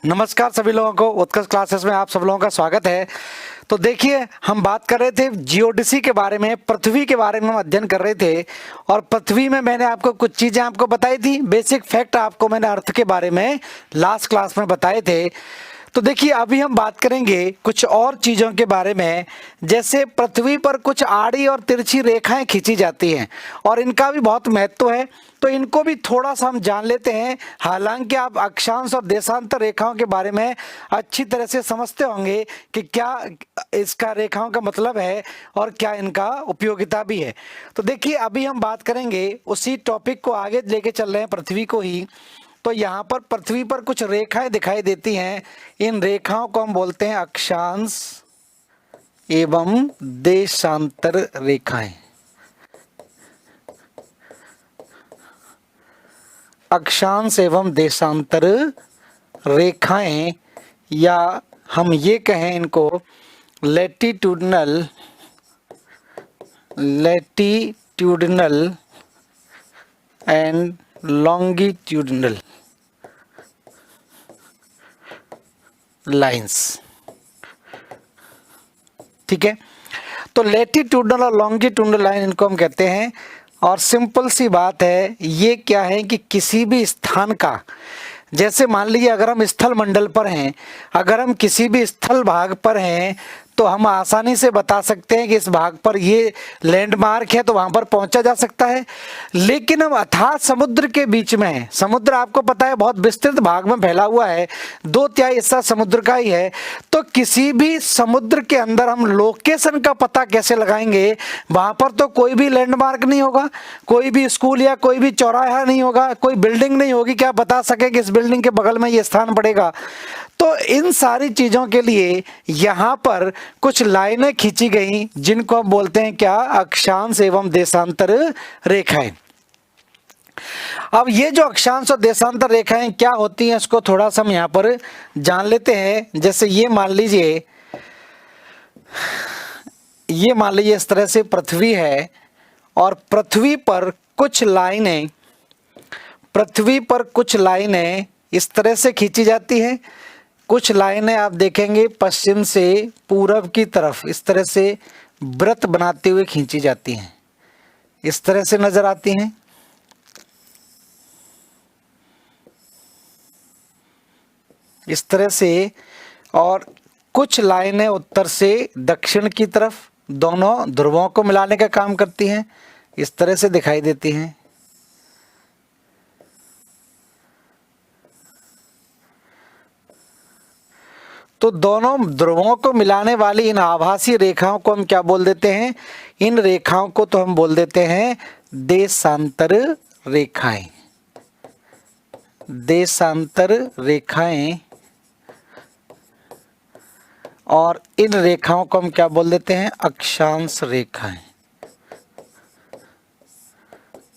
नमस्कार सभी लोगों को, उत्कर्ष क्लासेस में आप सब लोगों का स्वागत है। तो देखिए, हम बात कर रहे थे जियोडिसी के बारे में, पृथ्वी के बारे में हम अध्ययन कर रहे थे। और पृथ्वी में मैंने आपको कुछ चीज़ें आपको बताई थी, बेसिक फैक्ट आपको मैंने अर्थ के बारे में लास्ट क्लास में बताए थे। तो देखिए, अभी हम बात करेंगे कुछ और चीज़ों के बारे में। जैसे पृथ्वी पर कुछ आड़ी और तिरछी रेखाएं खींची जाती हैं और इनका भी बहुत महत्व है, तो इनको भी थोड़ा सा हम जान लेते हैं। हालांकि आप अक्षांश और देशांतर रेखाओं के बारे में अच्छी तरह से समझते होंगे कि क्या इसका रेखाओं का मतलब है और क्या इनका उपयोगिता भी है। तो देखिए, अभी हम बात करेंगे उसी टॉपिक को आगे लेके चल रहे हैं, पृथ्वी को ही। तो यहाँ पर पृथ्वी पर कुछ रेखाएं दिखाई देती हैं। इन रेखाओं को हम बोलते हैं अक्षांश एवं देशांतर रेखाएं। अक्षांश एवं देशांतर रेखाएं, या हम ये कहें इनको लैटिट्यूडनल एंड लॉन्गिट्यूडनल लाइंस। ठीक है, तो लैटिट्यूडनल और लॉन्गिट्यूडनल लाइन इनको हम कहते हैं। और सिंपल सी बात है, ये क्या है कि किसी भी स्थान का, जैसे मान लीजिए अगर हम स्थल मंडल पर हैं, अगर हम किसी भी स्थल भाग पर हैं, तो हम आसानी से बता सकते हैं कि इस भाग पर ये लैंडमार्क है, तो वहां पर पहुंचा जा सकता है। लेकिन हम अथाह समुद्र के बीच में हैं, समुद्र आपको पता है बहुत विस्तृत भाग में फैला हुआ है, 2/3 हिस्सा समुद्र का ही है। तो किसी भी समुद्र के अंदर हम लोकेशन का पता कैसे लगाएंगे? वहां पर तो कोई भी लैंडमार्क नहीं होगा, कोई भी स्कूल या कोई भी चौराहा नहीं होगा, कोई बिल्डिंग नहीं होगी, क्या बता सके कि इस बिल्डिंग के बगल में ये स्थान पड़ेगा? तो इन सारी चीजों के लिए यहां पर कुछ लाइनें खींची गई, जिनको हम बोलते हैं क्या? अक्षांश एवं देशांतर रेखाएं। अब ये जो अक्षांश और देशांतर रेखाएं क्या होती हैं, इसको थोड़ा सा हम यहां पर जान लेते हैं। जैसे ये मान लीजिए इस तरह से पृथ्वी है और पृथ्वी पर कुछ लाइनें इस तरह से खींची जाती हैं। कुछ लाइनें आप देखेंगे पश्चिम से पूरब की तरफ इस तरह से वृत्त बनाते हुए खींची जाती हैं, इस तरह से नजर आती हैं। इस तरह से, और कुछ लाइनें उत्तर से दक्षिण की तरफ दोनों ध्रुवों को मिलाने का काम करती हैं, इस तरह से दिखाई देती हैं। तो दोनों ध्रुवों को मिलाने वाली इन आभासी रेखाओं को हम क्या बोल देते हैं? इन रेखाओं को तो हम बोल देते हैं देशांतर रेखाएं। देशांतर रेखाएं, और इन रेखाओं को हम क्या बोल देते हैं? अक्षांश रेखाएं।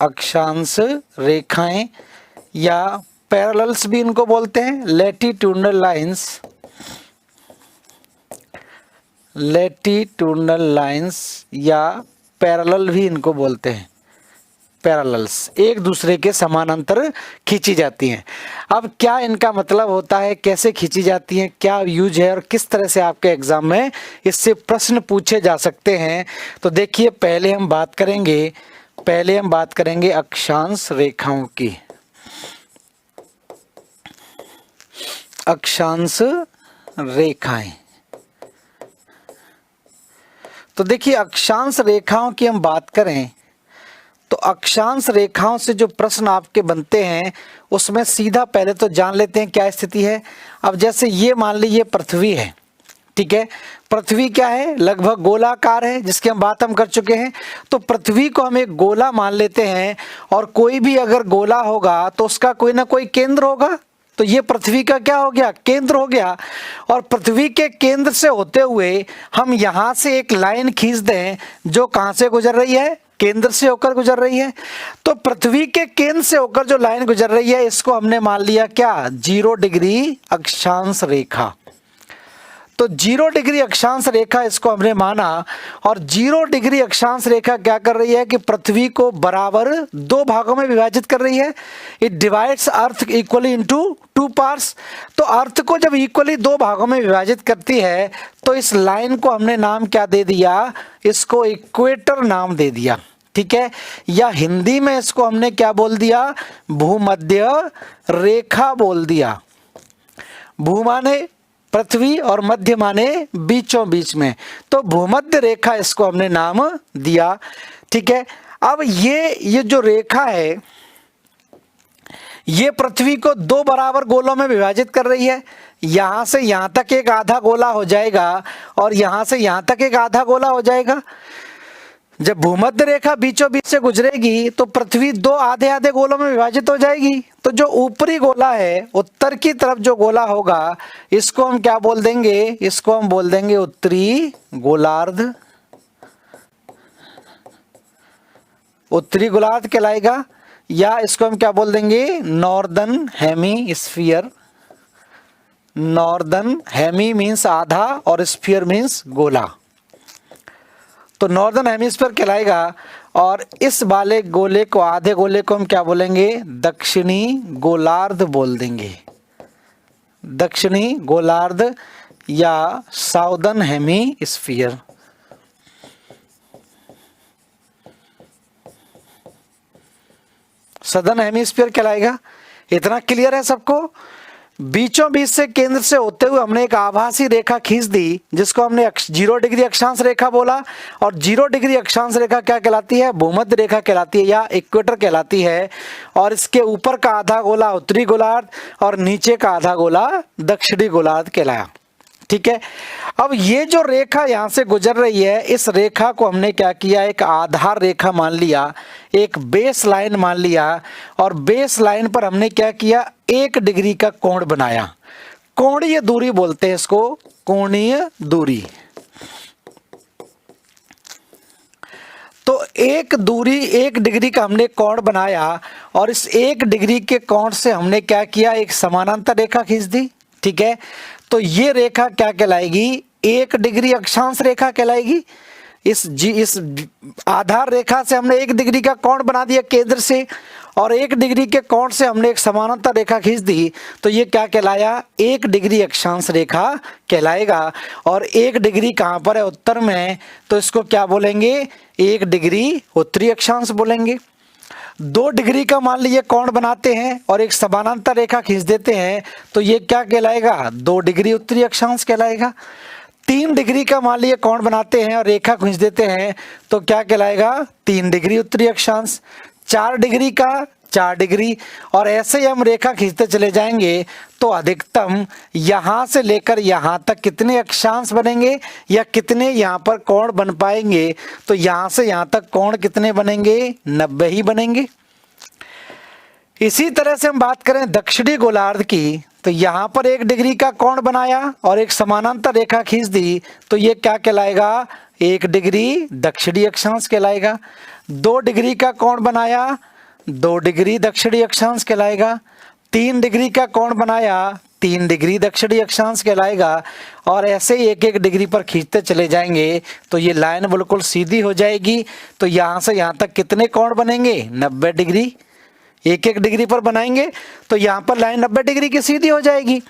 अक्षांश रेखाएं या पैरेलल्स भी इनको बोलते हैं, लैटिट्यूडनल लाइंस या पैरेलल भी इनको बोलते हैं। पैरेलल्स एक दूसरे के समानांतर खींची जाती हैं। अब क्या इनका मतलब होता है, कैसे खींची जाती हैं, क्या यूज है और किस तरह से आपके एग्जाम में इससे प्रश्न पूछे जा सकते हैं? तो देखिए, पहले हम बात करेंगे अक्षांश रेखाओं की। अक्षांश रेखाएं, तो देखिए अक्षांश रेखाओं की हम बात करें तो अक्षांश रेखाओं से जो प्रश्न आपके बनते हैं उसमें सीधा पहले तो जान लेते हैं क्या स्थिति है। अब जैसे ये मान लीजिए पृथ्वी है, ठीक है। पृथ्वी क्या है? लगभग गोलाकार है, जिसकी हम बात कर चुके हैं। तो पृथ्वी को हम एक गोला मान लेते हैं, और कोई भी अगर गोला होगा तो उसका कोई ना कोई केंद्र होगा। तो ये पृथ्वी का क्या हो गया? केंद्र हो गया। और पृथ्वी के केंद्र से होते हुए हम यहां से एक लाइन खींच दें जो कहां से गुजर रही है? केंद्र से होकर गुजर रही है। तो पृथ्वी के केंद्र से होकर जो लाइन गुजर रही है, इसको हमने मान लिया क्या? 0 डिग्री अक्षांश रेखा। तो 0 डिग्री अक्षांश रेखा इसको हमने माना, और 0 डिग्री अक्षांश रेखा क्या कर रही है कि पृथ्वी को बराबर 2 भागों में विभाजित कर रही है। It divides earth equally into 2 parts. तो अर्थ को जब इक्वली 2 भागों में विभाजित करती है तो इस लाइन को हमने नाम क्या दे दिया, इसको इक्वेटर नाम दे दिया, ठीक है। या हिंदी में इसको हमने क्या बोल दिया, भूमध्य रेखा बोल दिया। भू माने पृथ्वी और मध्य माने बीचों बीच में, तो भूमध्य रेखा इसको हमने नाम दिया, ठीक है। अब ये जो रेखा है ये पृथ्वी को 2 बराबर गोलों में विभाजित कर रही है। यहां से यहां तक एक आधा गोला हो जाएगा और यहां से यहां तक एक आधा गोला हो जाएगा। जब भूमध्य रेखा बीचों बीच से गुजरेगी तो पृथ्वी 2 आधे आधे गोलों में विभाजित हो जाएगी। तो जो ऊपरी गोला है, उत्तर की तरफ जो गोला होगा, इसको हम क्या बोल देंगे, इसको हम बोल देंगे उत्तरी गोलार्ध। उत्तरी गोलार्ध कहलाएगा, या इसको हम क्या बोल देंगे, northern hemisphere. Northern hemi means आधा और स्फीयर मीन्स गोला, तो नॉर्दर्न हेमिस्फीयर कहलाएगा। और इस वाले गोले को, आधे गोले को हम क्या बोलेंगे, दक्षिणी गोलार्ध बोल देंगे। दक्षिणी गोलार्ध या साउदर्न हेमिस्फीयर। सदर्न हेमिस्फीयर कहलाएगा। इतना क्लियर है सबको। बीचों बीच से केंद्र से होते हुए हमने एक आभासी रेखा खींच दी जिसको हमने 0 डिग्री अक्षांश रेखा बोला। और 0 डिग्री अक्षांश रेखा क्या कहलाती है, भूमध्य रेखा कहलाती है या इक्वेटर कहलाती है। और इसके ऊपर का आधा गोला उत्तरी गोलार्ध और नीचे का आधा गोला दक्षिणी गोलार्ध कहलाया, ठीक है। अब ये जो रेखा यहां से गुजर रही है, इस रेखा को हमने क्या किया, एक आधार रेखा मान लिया, एक बेस लाइन मान लिया। और बेस लाइन पर हमने क्या किया, 1 डिग्री का कोण बनाया। कोणीय दूरी बोलते हैं इसको, कोणीय दूरी। तो 1 डिग्री का हमने कोण बनाया और इस 1 डिग्री के कोण से हमने क्या किया, एक समानांतर रेखा खींच दी, ठीक है। तो ये रेखा क्या कहलाएगी, 1 डिग्री अक्षांश रेखा कहलाएगी। इस आधार रेखा से हमने 1 डिग्री का कोण बना दिया केंद्र से, और 1 डिग्री के कोण से हमने एक समानांतर रेखा खींच दी। तो ये क्या कहलाया, 1 डिग्री अक्षांश रेखा कहलाएगा। और 1 डिग्री कहाँ पर है, उत्तर में है, तो इसको क्या बोलेंगे, 1 डिग्री उत्तरी अक्षांश बोलेंगे। 2 डिग्री का मान लीजिए कोण बनाते हैं और एक समानांतर रेखा खींच देते हैं, तो ये क्या कहलाएगा, 2 डिग्री उत्तरी अक्षांश कहलाएगा। 3 डिग्री का मान लीजिए कोण बनाते हैं और रेखा खींच देते हैं, तो क्या कहलाएगा, 3 डिग्री उत्तरी अक्षांश। 4 डिग्री का 4 डिग्री, और ऐसे ही हम रेखा खींचते चले जाएंगे तो अधिकतम यहां से लेकर यहां तक कितने अक्षांश बनेंगे या कितने यहां पर कोण बन पाएंगे। तो यहां से यहां तक कोण कितने बनेंगे, 90 ही बनेंगे। इसी तरह से हम बात करें दक्षिणी गोलार्ध की, तो यहां पर 1 डिग्री का कोण बनाया और एक समानांतर रेखा खींच दी, तो ये क्या कहलाएगा, 1 डिग्री दक्षिणी अक्षांश कहलाएगा। 2 डिग्री का कोण बनाया, 2 डिग्री दक्षिणी अक्षांश कहलाएगा। 3 डिग्री का कोण बनाया, 3 डिग्री दक्षिणी अक्षांश कहलाएगा। और ऐसे ही 1-1 डिग्री पर खींचते चले जाएंगे तो ये लाइन बिल्कुल सीधी हो जाएगी। तो यहां से यहां तक कितने कोण बनेंगे, 90 डिग्री। 1-1 डिग्री पर बनाएंगे तो यहां पर लाइन 90 डिग्री की सीधी हो जाएगी।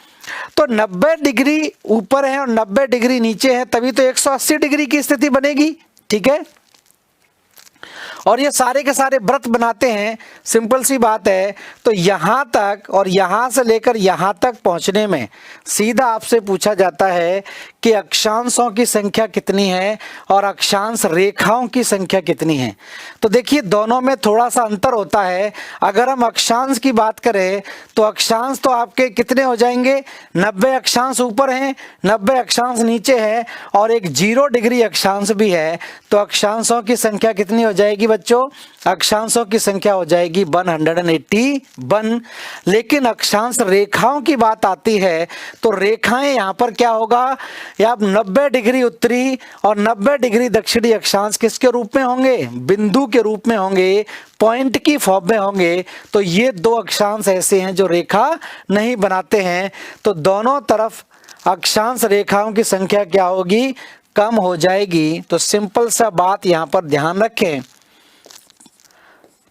तो 90 डिग्री ऊपर है और 90 डिग्री नीचे है, तभी तो 180 डिग्री की स्थिति बनेगी, ठीक है। और ये सारे के सारे वृत्त बनाते हैं, सिंपल सी बात है। तो यहां तक और यहां से लेकर यहां तक पहुंचने में सीधा आपसे पूछा जाता है कि अक्षांशों की संख्या कितनी है और अक्षांश रेखाओं की संख्या कितनी है। तो देखिए दोनों में थोड़ा सा अंतर होता है। अगर हम अक्षांश की बात करें तो अक्षांश तो आपके कितने हो जाएंगे, 90 अक्षांश ऊपर हैं, 90 अक्षांश नीचे है और एक 0 डिग्री अक्षांश भी है। तो अक्षांशों की संख्या कितनी हो जाएगी बच्चों, अक्षांशों की संख्या हो जाएगी 181। लेकिन अक्षांश रेखाओं की बात आती है तो रेखाएं यहां पर क्या होगा, या 90 डिग्री उत्तरी और 90 डिग्री दक्षिणी अक्षांश किसके रूप में होंगे, बिंदु के रूप में होंगे, पॉइंट की फॉर्म में होंगे। तो ये 2 अक्षांश ऐसे हैं जो रेखा नहीं बनाते हैं। तो दोनों तरफ अक्षांश रेखाओं की संख्या क्या होगी, कम हो जाएगी। तो सिंपल सा बात यहां पर ध्यान रखें,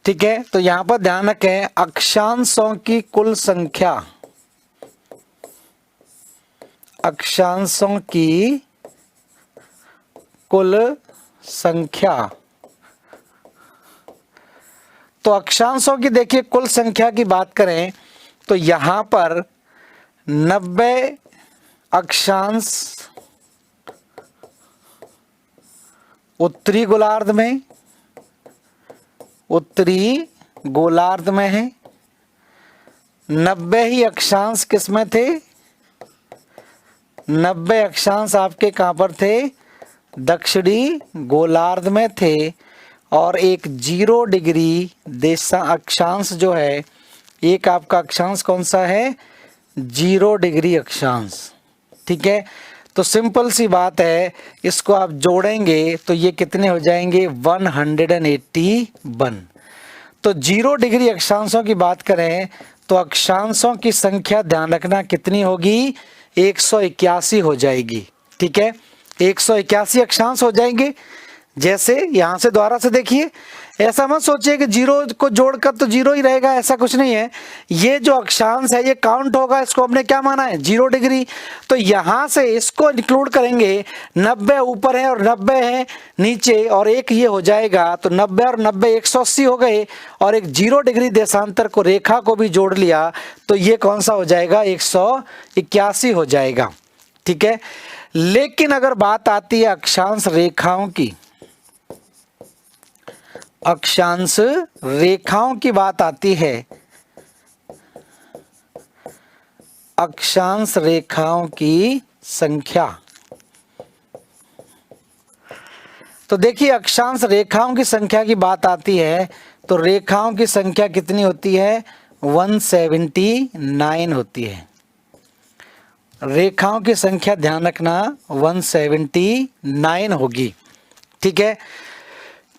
ठीक है। तो यहां पर ध्यान रखें, अक्षांशों की कुल संख्या, अक्षांशों की कुल संख्या, तो अक्षांशों की देखिए कुल संख्या की बात करें तो यहां पर 90 अक्षांश उत्तरी गोलार्ध में, उत्तरी गोलार्ध में है। 90 ही अक्षांश किसमें थे, 90 अक्षांश आपके कहां पर थे, दक्षिणी गोलार्ध में थे। और एक 0 डिग्री देशा अक्षांश जो है, एक आपका अक्षांश कौन सा है, 0 डिग्री अक्षांश, ठीक है। तो सिंपल सी बात है, इसको आप जोड़ेंगे तो ये कितने हो जाएंगे, 181। तो 0 डिग्री अक्षांशों की बात करें तो अक्षांशों की संख्या ध्यान रखना कितनी होगी, 181 हो जाएगी, ठीक है। 181 अक्षांश हो जाएंगे। जैसे यहां से दोबारा से देखिए, ऐसा मत सोचिए कि 0 को जोड़कर तो 0 ही रहेगा, ऐसा कुछ नहीं है। ये जो अक्षांश है ये काउंट होगा, इसको हमने क्या माना है, 0 डिग्री। तो यहां से इसको इंक्लूड करेंगे, 90 ऊपर है और 90 है नीचे, और एक ये हो जाएगा। तो 90 और 90 180 हो गए, और एक 0 डिग्री देशांतर को, रेखा को भी जोड़ लिया, तो ये कौन सा हो जाएगा, 181 हो जाएगा, ठीक है। लेकिन अगर बात आती है अक्षांश रेखाओं की, अक्षांश रेखाओं की बात आती है, अक्षांश रेखाओं की संख्या, तो देखिए अक्षांश रेखाओं की संख्या की बात आती है तो रेखाओं की संख्या कितनी होती है, 179 होती है। रेखाओं की संख्या ध्यान रखना 179 होगी, ठीक है।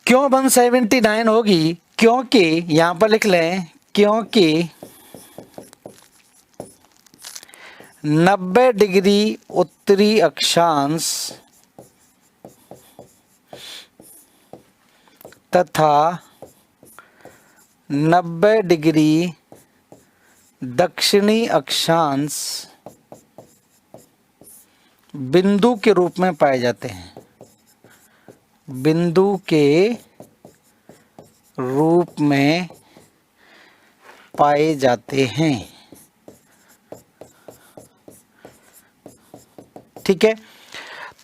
क्यों 179 होगी, क्योंकि यहां पर लिख लें, क्योंकि 90 डिग्री उत्तरी अक्षांश तथा 90 डिग्री दक्षिणी अक्षांश बिंदु के रूप में पाए जाते हैं, बिंदु के रूप में पाए जाते हैं, ठीक है।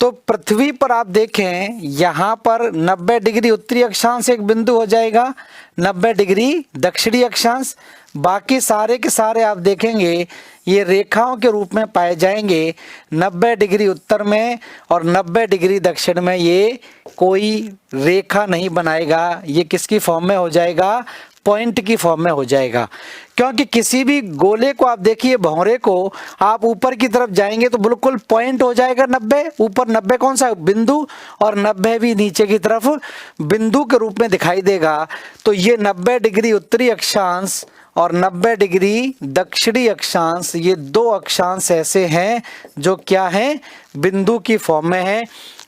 तो पृथ्वी पर आप देखें, यहां पर 90 डिग्री उत्तरी अक्षांश एक बिंदु हो जाएगा, 90 डिग्री दक्षिणी अक्षांश, बाकी सारे के सारे आप देखेंगे ये रेखाओं के रूप में पाए जाएंगे। 90 डिग्री उत्तर में और 90 डिग्री दक्षिण में ये कोई रेखा नहीं बनाएगा, ये किसकी फॉर्म में हो जाएगा, पॉइंट की फॉर्म में हो जाएगा। क्योंकि किसी भी गोले को आप देखिए, भंवरे को आप ऊपर की तरफ जाएंगे तो बिल्कुल पॉइंट हो जाएगा 90, ऊपर 90 कौन सा बिंदु, और 90 भी नीचे की तरफ बिंदु के रूप में दिखाई देगा। तो ये 90 डिग्री उत्तरी अक्षांश और 90 डिग्री दक्षिणी अक्षांश, ये दो अक्षांश ऐसे हैं जो क्या हैं, बिंदु की फॉर्म में हैं।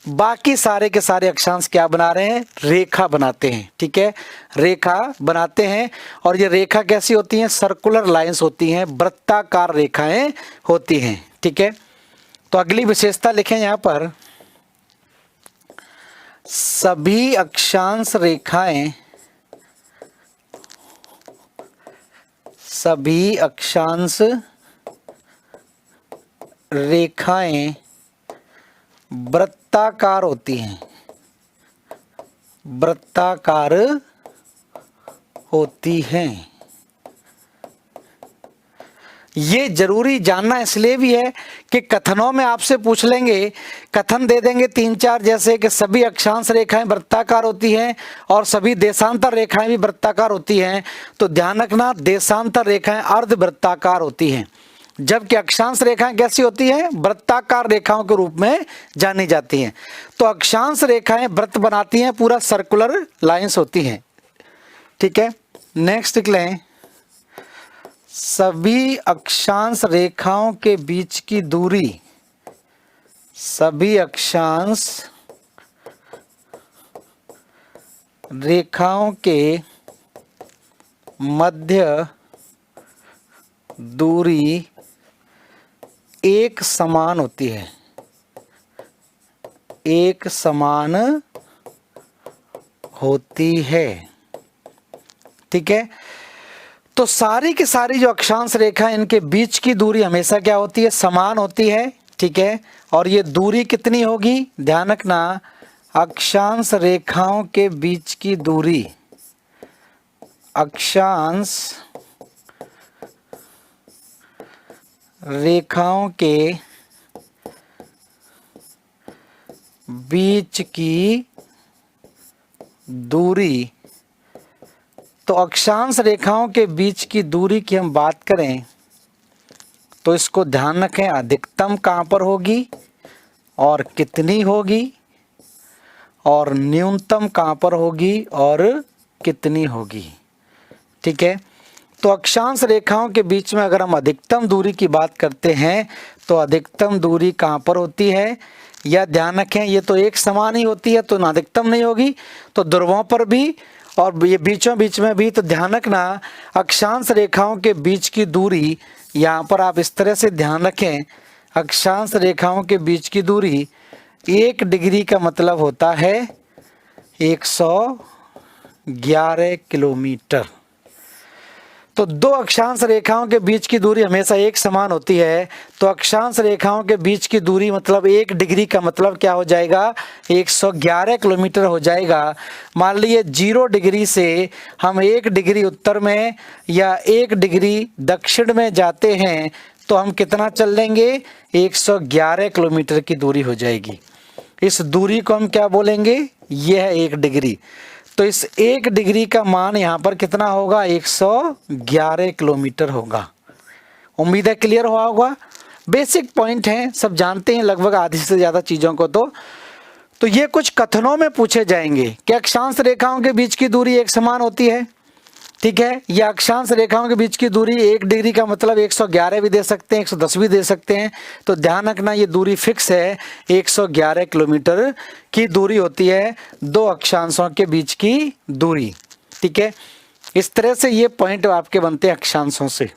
बाकी सारे के सारे अक्षांश क्या बना रहे हैं, रेखा बनाते हैं, ठीक है, रेखा बनाते हैं। और ये रेखा कैसी होती हैं, सर्कुलर लाइंस होती हैं, वृत्ताकार रेखाएं होती हैं, ठीक है। तो अगली विशेषता लिखें यहां पर, सभी अक्षांश रेखाएं, सभी अक्षांश रेखाएं वृत्ताकार होती हैं, वृत्ताकार होती हैं। ये जरूरी जानना इसलिए भी है कि कथनों में आपसे पूछ लेंगे, कथन दे देंगे 3-4, जैसे कि सभी अक्षांश रेखाएं वृत्ताकार होती हैं और सभी देशांतर रेखाएं भी वृत्ताकार होती हैं। तो ध्यान रखना, देशांतर रेखाएं अर्धवृत्ताकार होती हैं, जबकि अक्षांश रेखाएं कैसी होती हैं, वृत्ताकार रेखाओं के रूप में जानी जाती हैं। तो अक्षांश रेखाएं वृत्त बनाती हैं, पूरा सर्कुलर लाइंस होती हैं, ठीक है। नेक्स्ट लिख लें, सभी अक्षांश रेखाओं के बीच की दूरी, सभी अक्षांश रेखाओं के मध्य दूरी एक समान होती है, एक समान होती है। ठीक है, तो सारी की सारी जो अक्षांश रेखा इनके बीच की दूरी हमेशा क्या होती है, समान होती है। ठीक है, और ये दूरी कितनी होगी, ध्यान रखना, अक्षांश रेखाओं के बीच की दूरी, अक्षांश रेखाओं के बीच की दूरी, तो अक्षांश रेखाओं के बीच की दूरी की हम बात करें तो इसको ध्यान रखें, अधिकतम कहाँ पर होगी और कितनी होगी, और न्यूनतम कहाँ पर होगी और कितनी होगी। ठीक है, तो अक्षांश रेखाओं के बीच में अगर हम अधिकतम दूरी की बात करते हैं तो अधिकतम दूरी कहाँ पर होती है, या ध्यान रखें ये तो एक समान ही होती है तो ना अधिकतम नहीं होगी, तो ध्रुवों पर भी और ये बीचों बीच में भी। तो ध्यान रखना अक्षांश रेखाओं के बीच की दूरी, यहाँ पर आप इस तरह से ध्यान रखें, अक्षांश रेखाओं के बीच की दूरी 1 डिग्री का मतलब होता है 111 किलोमीटर। तो दो अक्षांश रेखाओं के बीच की दूरी हमेशा एक समान होती है, तो अक्षांश रेखाओं के बीच की दूरी मतलब 1 डिग्री का मतलब क्या हो जाएगा, 111 किलोमीटर हो जाएगा। मान लीजिए 0 डिग्री से हम 1 डिग्री उत्तर में या 1 डिग्री दक्षिण में जाते हैं तो हम कितना चल लेंगे, 111 किलोमीटर की दूरी हो जाएगी। इस दूरी को हम क्या बोलेंगे, यह है 1 डिग्री। तो इस 1 डिग्री का मान यहाँ पर कितना होगा, 111 किलोमीटर होगा। उम्मीद है क्लियर हुआ होगा। बेसिक पॉइंट हैं, सब जानते हैं लगभग आधी से ज़्यादा चीज़ों को। तो ये कुछ कथनों में पूछे जाएंगे कि अक्षांश रेखाओं के बीच की दूरी एक समान होती है। ठीक है, या अक्षांश रेखाओं के बीच की दूरी 1 डिग्री का मतलब 111 भी दे सकते हैं, 110 भी दे सकते हैं। तो ध्यान रखना ये दूरी फिक्स है, 111 किलोमीटर की दूरी होती है दो अक्षांशों के बीच की दूरी। ठीक है, इस तरह से ये पॉइंट आपके बनते हैं अक्षांशों से।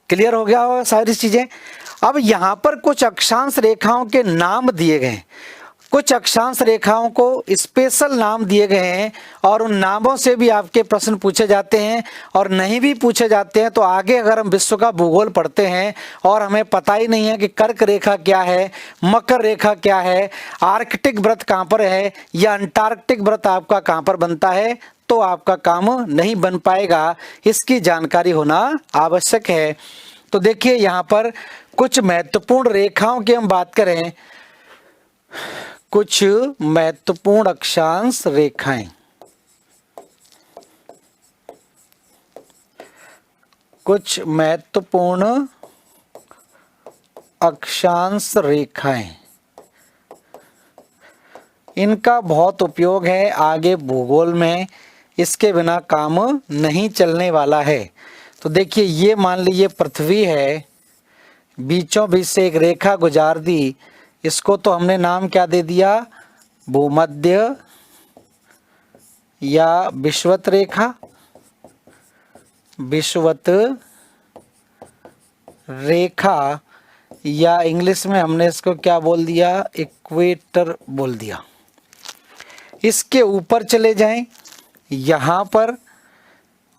क्लियर हो गया होगा सारी चीजें। अब यहाँ पर कुछ अक्षांश रेखाओं के नाम दिए गए, कुछ अक्षांश रेखाओं को स्पेशल नाम दिए गए हैं और उन नामों से भी आपके प्रश्न पूछे जाते हैं, और नहीं भी पूछे जाते हैं तो आगे अगर हम विश्व का भूगोल पढ़ते हैं और हमें पता ही नहीं है कि कर्क रेखा क्या है, मकर रेखा क्या है, आर्कटिक व्रत कहाँ पर है या अंटार्कटिक व्रत आपका कहाँ पर बनता है, तो आपका काम नहीं बन पाएगा। इसकी जानकारी होना आवश्यक है। तो देखिए यहाँ पर कुछ महत्वपूर्ण रेखाओं की हम बात करें, कुछ महत्वपूर्ण अक्षांश रेखाएं, कुछ महत्वपूर्ण अक्षांश रेखाएं, इनका बहुत उपयोग है आगे भूगोल में, इसके बिना काम नहीं चलने वाला है। तो देखिए ये मान लीजिए पृथ्वी है, बीचों बीच से एक रेखा गुजार दी, इसको तो हमने नाम क्या दे दिया, भूमध्य या विषुवत रेखा, विषुवत रेखा, या इंग्लिश में हमने इसको क्या बोल दिया, इक्वेटर बोल दिया। इसके ऊपर चले जाएं यहाँ पर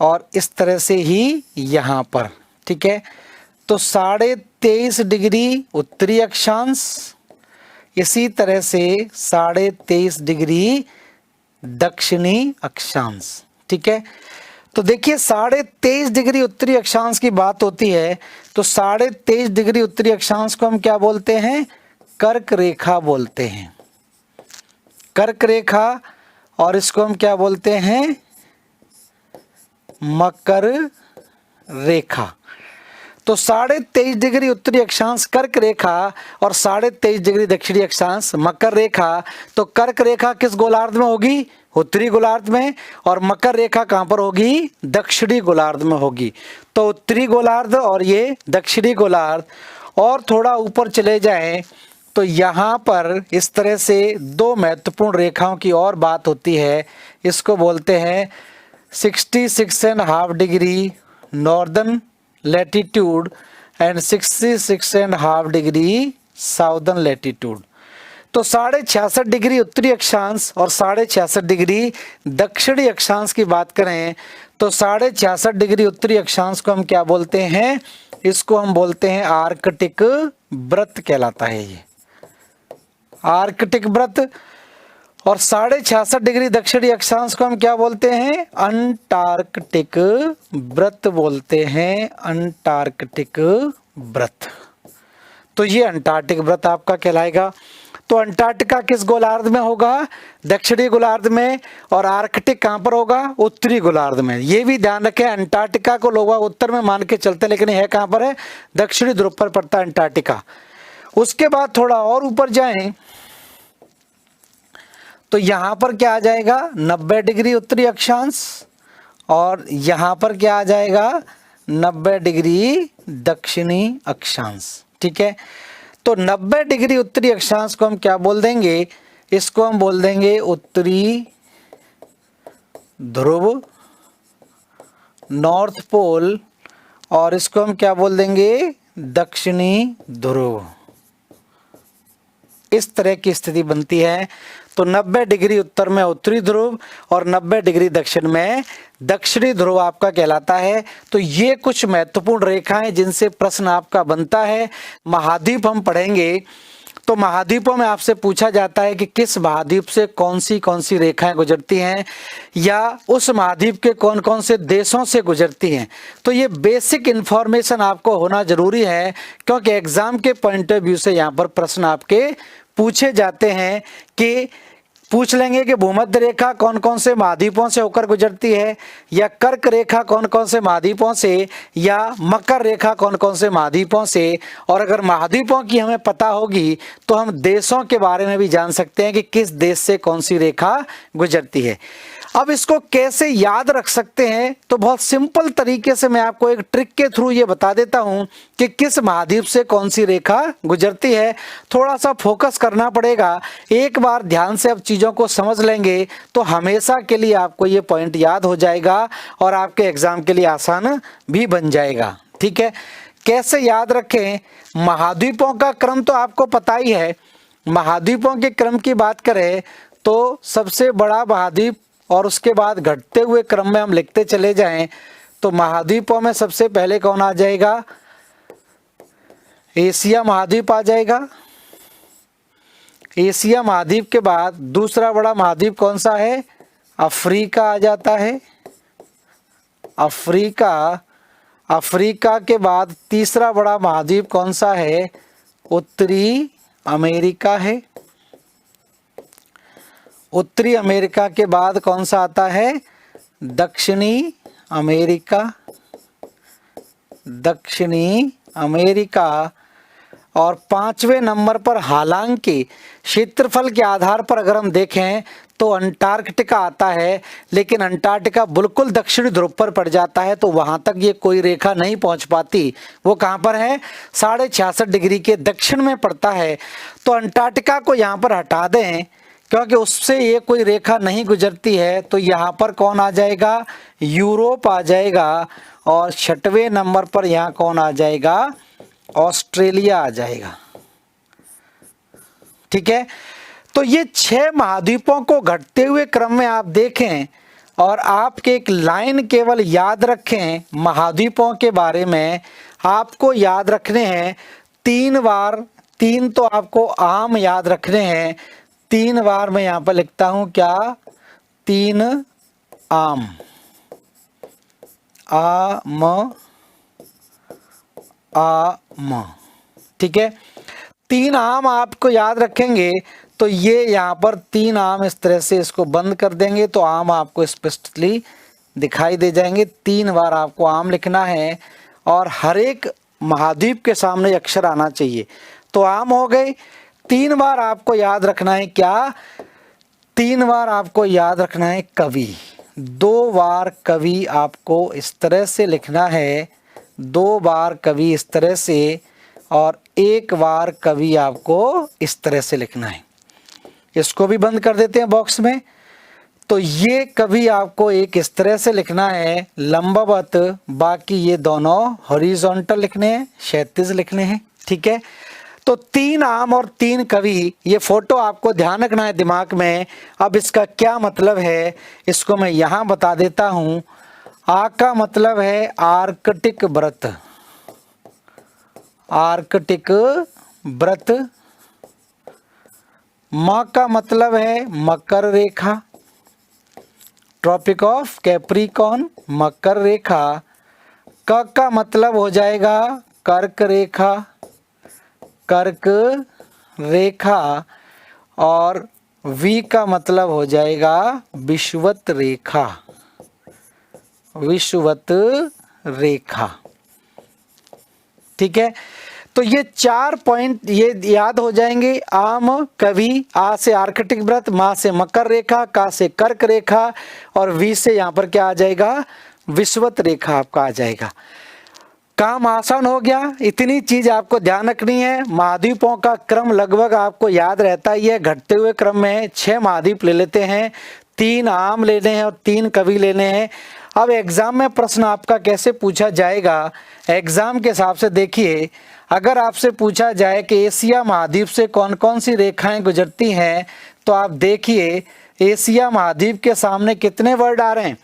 और इस तरह से ही यहाँ पर। ठीक है, तो 23.5 डिग्री उत्तरी अक्षांश, इसी तरह से 23.5 डिग्री दक्षिणी अक्षांश। ठीक है, तो देखिए 23.5 डिग्री उत्तरी अक्षांश की बात होती है तो 23.5 डिग्री उत्तरी अक्षांश को हम क्या बोलते हैं, कर्क रेखा बोलते हैं, कर्क रेखा। और इसको हम क्या बोलते हैं, मकर रेखा। तो 23.5 डिग्री उत्तरी अक्षांश कर्क रेखा और 23.5 डिग्री दक्षिणी अक्षांश मकर रेखा। तो कर्क रेखा किस गोलार्ध में होगी, उत्तरी गोलार्ध में, और मकर रेखा कहां पर होगी, दक्षिणी गोलार्ध में होगी। तो उत्तरी गोलार्ध और ये दक्षिणी गोलार्ध। और थोड़ा ऊपर चले जाएं, तो यहाँ पर इस तरह से दो महत्वपूर्ण रेखाओं की और बात होती है। इसको बोलते हैं 66.5 degree northern latitude and 66.5 degree southern latitude. तो 66.5 डिग्री उत्तरी अक्षांश और 66.5 डिग्री दक्षिणी अक्षांश की बात करें तो 66.5 डिग्री उत्तरी अक्षांश को हम क्या बोलते हैं? इसको हम बोलते हैं आर्कटिक वृत्त कहलाता है ये, आर्कटिक वृत्त। और 66.5 डिग्री दक्षिणी अक्षांश को हम क्या बोलते हैं? अंटार्कटिक वृत्त बोलते हैं, अंटार्कटिक वृत्त। तो ये अंटार्कटिक वृत्त आपका कहलाएगा। तो अंटार्कटिका किस गोलार्ध में होगा? दक्षिणी गोलार्ध में। और आर्कटिक कहां पर होगा? उत्तरी गोलार्ध में। ये भी ध्यान रखें, अंटार्कटिका को लोग उत्तर में मान के चलते हैं, लेकिन है कहां पर है? दक्षिणी ध्रुव पर पड़ता है अंटार्कटिका। उसके बाद थोड़ा और ऊपर जाएं तो यहां पर क्या आ जाएगा? 90 डिग्री उत्तरी अक्षांश, और यहां पर क्या आ जाएगा? 90 डिग्री दक्षिणी अक्षांश। ठीक है, तो 90 डिग्री उत्तरी अक्षांश को हम क्या बोल देंगे? इसको हम बोल देंगे उत्तरी ध्रुव, नॉर्थ पोल, और इसको हम क्या बोल देंगे? दक्षिणी ध्रुव। इस तरह की स्थिति बनती है। तो 90 डिग्री उत्तर में उत्तरी ध्रुव और 90 डिग्री दक्षिण में दक्षिणी ध्रुव आपका कहलाता है। तो ये कुछ महत्वपूर्ण रेखाएं जिनसे प्रश्न आपका बनता है। महाद्वीप हम पढ़ेंगे तो महाद्वीपों में आपसे पूछा जाता है कि किस महाद्वीप से कौन सी रेखाएं गुजरती हैं, या उस महाद्वीप के कौन कौन से देशों से गुजरती हैं। तो ये बेसिक इंफॉर्मेशन आपको होना जरूरी है, क्योंकि एग्जाम के पॉइंट ऑफ व्यू से यहाँ पर प्रश्न आपके पूछे जाते हैं। कि पूछ लेंगे कि भूमध्य रेखा कौन कौन से महाद्वीपों से होकर गुजरती है, या कर्क रेखा कौन कौन से महाद्वीपों से, या मकर रेखा कौन कौन से महाद्वीपों से। और अगर महाद्वीपों की हमें पता होगी तो हम देशों के बारे में भी जान सकते हैं कि किस देश से कौन सी रेखा गुजरती है। अब इसको कैसे याद रख सकते हैं? तो बहुत सिंपल तरीके से मैं आपको एक ट्रिक के थ्रू ये बता देता हूं कि किस महाद्वीप से कौन सी रेखा गुजरती है। थोड़ा सा फोकस करना पड़ेगा। एक बार ध्यान से अब चीज़ों को समझ लेंगे तो हमेशा के लिए आपको ये पॉइंट याद हो जाएगा और आपके एग्जाम के लिए आसान भी बन जाएगा। ठीक है, कैसे याद रखें? महाद्वीपों का क्रम तो आपको पता ही है। महाद्वीपों के क्रम की बात करें तो सबसे बड़ा महाद्वीप और उसके बाद घटते हुए क्रम में हम लिखते चले जाएं तो महाद्वीपों में सबसे पहले कौन आ जाएगा? एशिया महाद्वीप आ जाएगा। एशिया महाद्वीप के बाद दूसरा बड़ा महाद्वीप कौन सा है? अफ्रीका आ जाता है। अफ्रीका, अफ्रीका के बाद तीसरा बड़ा महाद्वीप कौन सा है? उत्तरी अमेरिका है। उत्तरी अमेरिका के बाद कौन सा आता है? दक्षिणी अमेरिका। दक्षिणी अमेरिका। और 5वें नंबर पर हालांकि क्षेत्रफल के आधार पर अगर हम देखें तो अंटार्कटिका आता है, लेकिन अंटार्कटिका बिल्कुल दक्षिणी ध्रुव पर पड़ जाता है, तो वहां तक ये कोई रेखा नहीं पहुंच पाती। वो कहां पर है? 66.5 डिग्री के दक्षिण में पड़ता है। तो अंटार्कटिका को यहां पर हटा दें क्योंकि उससे ये कोई रेखा नहीं गुजरती है। तो यहाँ पर कौन आ जाएगा? यूरोप आ जाएगा। और 6वें नंबर पर यहाँ कौन आ जाएगा? ऑस्ट्रेलिया आ जाएगा। ठीक है, तो ये 6 महाद्वीपों को घटते हुए क्रम में आप देखें और आपके एक लाइन केवल याद रखें महाद्वीपों के बारे में। आपको याद रखने हैं 3 बार, 3 तो आपको आम याद रखने हैं। 3 बार मैं यहां पर लिखता हूं क्या? 3 आम। आम। ठीक है, 3 आम आपको याद रखेंगे तो ये यहाँ पर 3 आम इस तरह से इसको बंद कर देंगे तो आम आपको स्पष्टली दिखाई दे जाएंगे। 3 बार आपको आम लिखना है और हर एक महाद्वीप के सामने अक्षर आना चाहिए। तो आम हो गए। 3 बार आपको याद रखना है क्या? 3 बार आपको याद रखना है कवि। 2 बार कवि आपको इस तरह से लिखना है, 2 बार कवि इस तरह से, और एक बार कभी आपको इस तरह से लिखना है। इसको भी बंद कर देते हैं बॉक्स में। तो ये कभी आपको एक इस तरह से लिखना है लंबवत, बाकी ये दोनों हॉरिजॉन्टल लिखने हैं, क्षैतिज लिखने हैं। ठीक है, तो 3 आम और 3 कवि, ये फोटो आपको ध्यान रखना है दिमाग में। अब इसका क्या मतलब है इसको मैं यहां बता देता हूं। आ का मतलब है आर्कटिक व्रत, आर्कटिक व्रत। म का मतलब है मकर रेखा, ट्रॉपिक ऑफ कैप्रिकॉर्न, मकर रेखा। क का मतलब हो जाएगा कर्क रेखा, कर्क रेखा। और वी का मतलब हो जाएगा विषुवत रेखा, विषुवत रेखा। ठीक है, तो ये 4 पॉइंट ये याद हो जाएंगे। आम, कवि, आ से आर्कटिक व्रत, मा से मकर रेखा, का से कर्क रेखा और वी से यहाँ पर क्या आ जाएगा, विषुवत रेखा आपका आ जाएगा। काम आसान हो गया। इतनी चीज आपको ध्यान रखनी है। महाद्वीपों का क्रम लगभग आपको याद रहता ही है, घटते हुए क्रम में 6 महाद्वीप ले लेते हैं, 3 आम लेने हैं और 3 कवि लेने हैं। अब एग्जाम में प्रश्न आपका कैसे पूछा जाएगा, एग्जाम के हिसाब से देखिए। अगर आपसे पूछा जाए कि एशिया महाद्वीप से कौन कौन सी रेखाएं गुजरती हैं, तो आप देखिए एशिया महाद्वीप के सामने कितने वर्ड आ रहे हैं।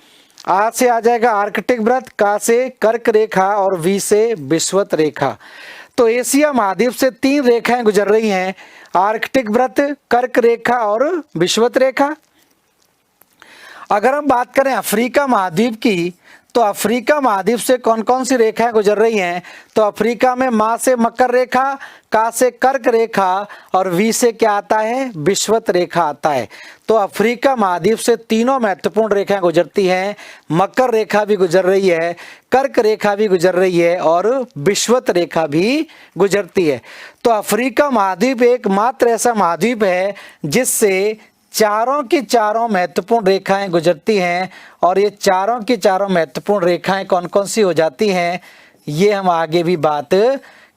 आ से आ जाएगा आर्कटिक व्रत, का से कर्क रेखा और वी से विषुवत रेखा। तो एशिया महाद्वीप से 3 रेखाएं गुजर रही हैं, आर्कटिक व्रत, कर्क रेखा और विषुवत रेखा। अगर हम बात करें अफ्रीका महाद्वीप की, तो अफ्रीका महाद्वीप से कौन कौन सी रेखाएं गुजर रही हैं, तो अफ्रीका में मा से मकर रेखा, का से कर्क रेखा और वी से क्या आता है, विषुवत रेखा आता है। तो अफ्रीका महाद्वीप से तीनों महत्वपूर्ण रेखाएं गुजरती हैं, मकर रेखा भी गुजर रही है, कर्क रेखा भी गुजर रही है और विषुवत रेखा भी गुजरती है। तो अफ्रीका महाद्वीप एकमात्र ऐसा महाद्वीप है जिससे चारों की चारों महत्वपूर्ण रेखाएं गुजरती हैं। और ये चारों की चारों महत्वपूर्ण रेखाएं कौन कौन सी हो जाती हैं, ये हम आगे भी बात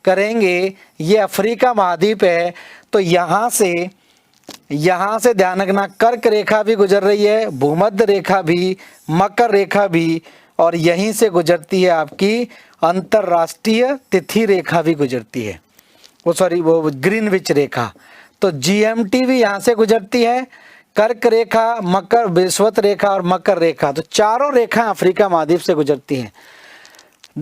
करेंगे। ये अफ्रीका महाद्वीप है, तो यहाँ से ध्यान रखना, कर्क रेखा भी गुजर रही है, भूमध्य रेखा भी, मकर रेखा भी, और यहीं से गुजरती है आपकी अंतरराष्ट्रीय तिथि रेखा भी गुजरती है, वो ग्रीनविच रेखा। तो जीएमटी भी यहाँ से गुजरती है, कर्क रेखा, मकर, विषुवत रेखा और मकर रेखा। तो चारों रेखाएं अफ्रीका महाद्वीप से गुजरती हैं।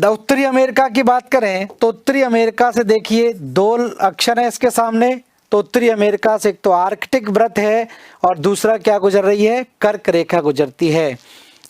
उत्तरी अमेरिका की बात करें तो उत्तरी अमेरिका से देखिए 2 अक्षर है इसके सामने। तो उत्तरी अमेरिका से एक तो आर्कटिक व्रत है और दूसरा क्या गुजर रही है, कर्क रेखा गुजरती है।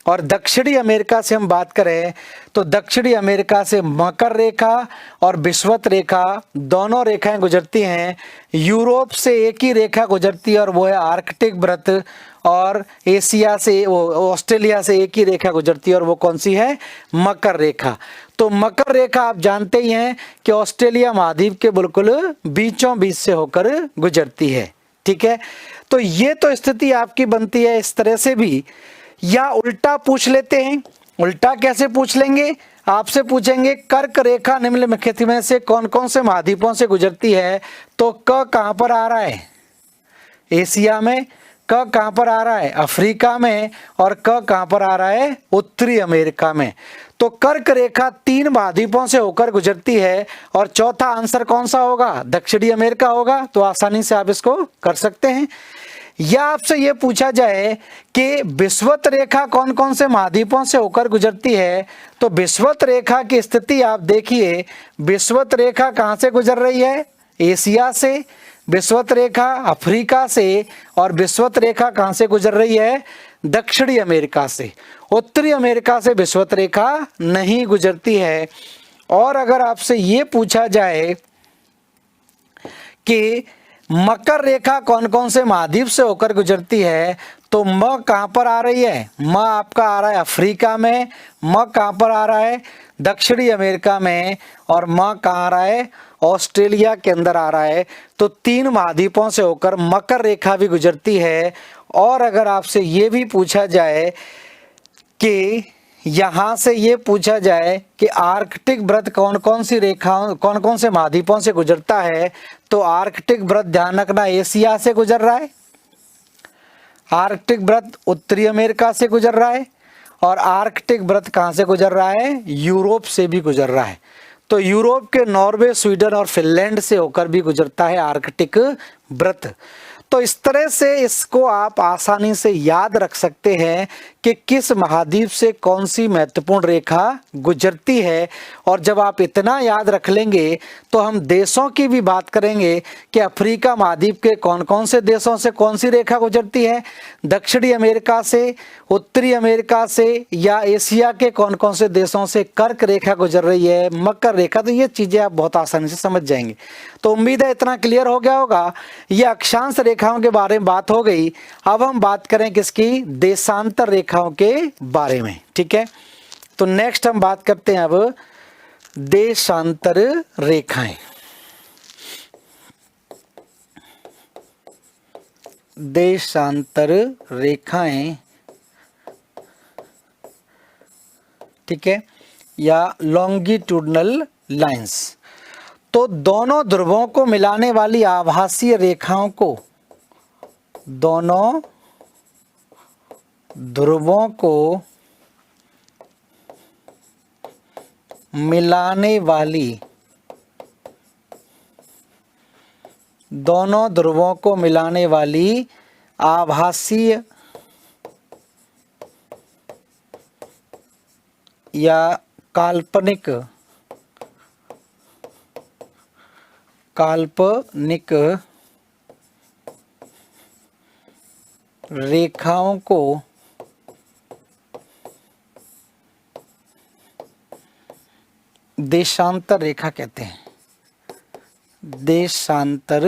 और दक्षिणी अमेरिका से हम बात करें तो दक्षिणी अमेरिका से मकर रेखा और विषुवत रेखा दोनों रेखाएं गुजरती हैं। यूरोप से एक ही रेखा गुजरती है और वो है आर्कटिक व्रत। और एशिया से, ऑस्ट्रेलिया से एक ही रेखा गुजरती है और वो कौन सी है, मकर रेखा। तो मकर रेखा आप जानते ही हैं कि ऑस्ट्रेलिया महाद्वीप के बिल्कुल बीचों बीच से होकर गुजरती है। ठीक है, तो ये तो स्थिति आपकी बनती है इस तरह से भी। या उल्टा पूछ लेते हैं। उल्टा कैसे पूछ लेंगे, आपसे पूछेंगे कर्क रेखा निम्नलिखित में से कौन कौन से महाद्वीपों से गुजरती है, तो क कहां पर आ रहा है, एशिया में, क कहां पर आ रहा है, अफ्रीका में, और क कहां पर आ रहा है, उत्तरी अमेरिका में। तो कर्क रेखा 3 महाद्वीपों से होकर गुजरती है और चौथा आंसर कौन सा होगा, दक्षिणी अमेरिका होगा। तो आसानी से आप इसको कर सकते हैं। या आपसे यह पूछा जाए कि विषुवत रेखा कौन कौन से महाद्वीपों से होकर गुजरती है, तो विषुवत रेखा की स्थिति आप देखिए, विषुवत रेखा कहां से गुजर रही है, एशिया से, विषुवत रेखा अफ्रीका से, और विषुवत रेखा कहां से गुजर रही है, दक्षिणी अमेरिका से। उत्तरी अमेरिका से विषुवत रेखा नहीं गुजरती है। और अगर आपसे ये पूछा जाए कि मकर रेखा कौन कौन से महाद्वीप से होकर गुजरती है, तो म कहां पर आ रही है, म आपका आ रहा है अफ्रीका में, म कहां पर आ रहा है, दक्षिणी अमेरिका में, और म कहां आ रहा है, ऑस्ट्रेलिया के अंदर आ रहा है। तो 3 महाद्वीपों से होकर मकर रेखा भी गुजरती है। और अगर आपसे ये भी पूछा जाए कि यहां से ये पूछा जाए कि आर्कटिक वृत्त कौन कौन सी रेखाओं कौन कौन से महाद्वीपों से गुजरता है, तो आर्कटिक वृत्त ध्यान रखना एशिया से गुजर रहा है, आर्कटिक वृत्त उत्तरी अमेरिका से गुजर रहा है, और आर्कटिक वृत्त कहां से गुजर रहा है, यूरोप से भी गुजर रहा है। तो यूरोप के नॉर्वे, स्वीडन और फिनलैंड से होकर भी गुजरता है आर्कटिक वृत्त। तो इस तरह से इसको आप आसानी से याद रख सकते हैं कि किस महाद्वीप से कौन सी महत्वपूर्ण रेखा गुजरती है। और जब आप इतना याद रख लेंगे तो हम देशों की भी बात करेंगे कि अफ्रीका महाद्वीप के कौन कौन से देशों से कौन सी रेखा गुजरती है, दक्षिणी अमेरिका से, उत्तरी अमेरिका से, या एशिया के कौन कौन से देशों से कर्क रेखा गुजर रही है, मकर रेखा। तो ये चीजें आप बहुत आसानी से समझ जाएंगे। तो उम्मीद है इतना क्लियर हो गया होगा। ये अक्षांश रेखाओं के बारे में बात हो गई। अब हम बात करें किसकी, देशांतर रेखाओं के बारे में। ठीक है, तो नेक्स्ट हम बात करते हैं अब देशांतर रेखाएं। देशांतर रेखाएं, ठीक है, या लॉन्गिट्यूडनल लाइंस। तो दोनों ध्रुवों को मिलाने वाली आभासीय रेखाओं को, दोनों ध्रुवों को मिलाने वाली, दोनों ध्रुवों को मिलाने वाली आभासीय या काल्पनिक रेखाओं को देशांतर रेखा कहते हैं। देशांतर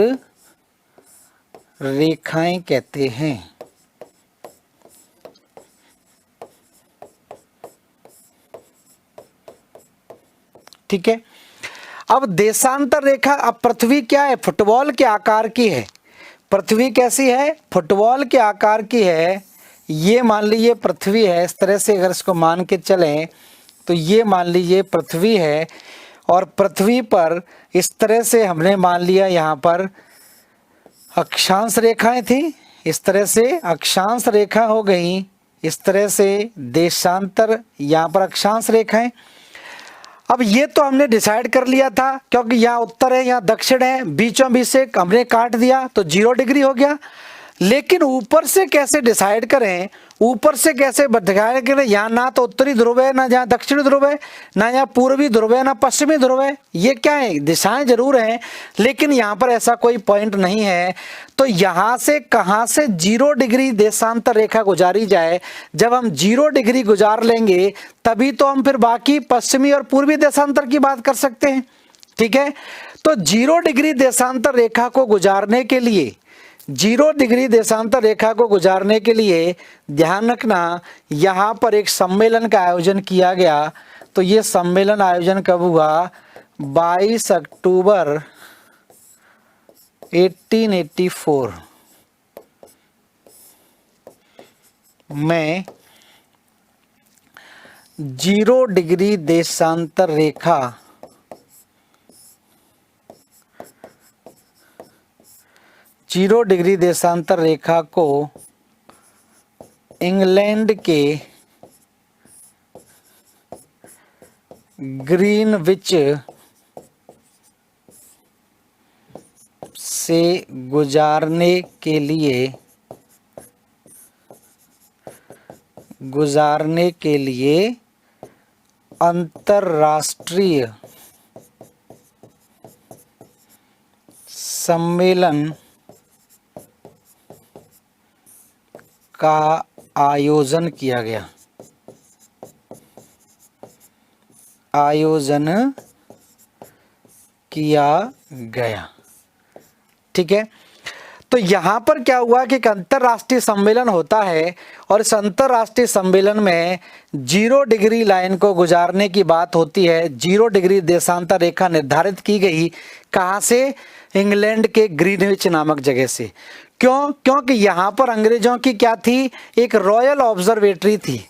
रेखाएं कहते हैं। ठीक है, अब देशांतर रेखा, अब पृथ्वी क्या है, फुटबॉल के आकार की है। पृथ्वी कैसी है, फुटबॉल के आकार की है। ये मान लीजिए पृथ्वी है, इस तरह से अगर इसको मान के चलें तो ये मान लीजिए पृथ्वी है, और पृथ्वी पर इस तरह से हमने मान लिया यहाँ पर अक्षांश रेखाएं थी, इस तरह से अक्षांश रेखा हो गई, इस तरह से देशांतर, यहाँ पर अक्षांश रेखाएं। अब ये तो हमने डिसाइड कर लिया था, क्योंकि यहाँ उत्तर है, यहाँ दक्षिण है, बीचों बीच से हमने काट दिया तो 0 डिग्री हो गया। लेकिन ऊपर से कैसे डिसाइड करें, ऊपर से कैसे डिसाइड करें, यहाँ ना तो उत्तरी ध्रुव है, ना यहाँ दक्षिणी ध्रुव है, ना यहाँ पूर्वी ध्रुव है, ना पश्चिमी ध्रुव है। ये क्या है, दिशाएं जरूर हैं, लेकिन यहाँ पर ऐसा कोई पॉइंट नहीं है। तो यहाँ से कहाँ से 0 डिग्री देशांतर रेखा गुजारी जाए, जब हम 0 डिग्री गुजार लेंगे तभी तो हम फिर बाकी पश्चिमी और पूर्वी देशांतर की बात कर सकते हैं। ठीक है, तो 0 डिग्री देशांतर रेखा को गुजारने के लिए, 0 डिग्री देशांतर रेखा को गुजारने के लिए ध्यान रखना, यहाँ पर एक सम्मेलन का आयोजन किया गया। तो ये सम्मेलन आयोजन कब हुआ, 22 अक्टूबर 1884 में 0 डिग्री देशांतर रेखा, 0 डिग्री देशांतर रेखा को इंग्लैंड के ग्रीनविच से गुजारने के लिए अंतर्राष्ट्रीय सम्मेलन का आयोजन किया गया। ठीक है, तो यहां पर क्या हुआ कि एक अंतर्राष्ट्रीय सम्मेलन होता है, और इस अंतर्राष्ट्रीय सम्मेलन में 0 डिग्री लाइन को गुजारने की बात होती है। 0 डिग्री देशांतर रेखा निर्धारित की गई, कहां से, इंग्लैंड के ग्रीनविच नामक जगह से। क्यों, क्योंकि यहाँ पर अंग्रेजों की क्या थी, एक रॉयल ऑब्जर्वेटरी थी।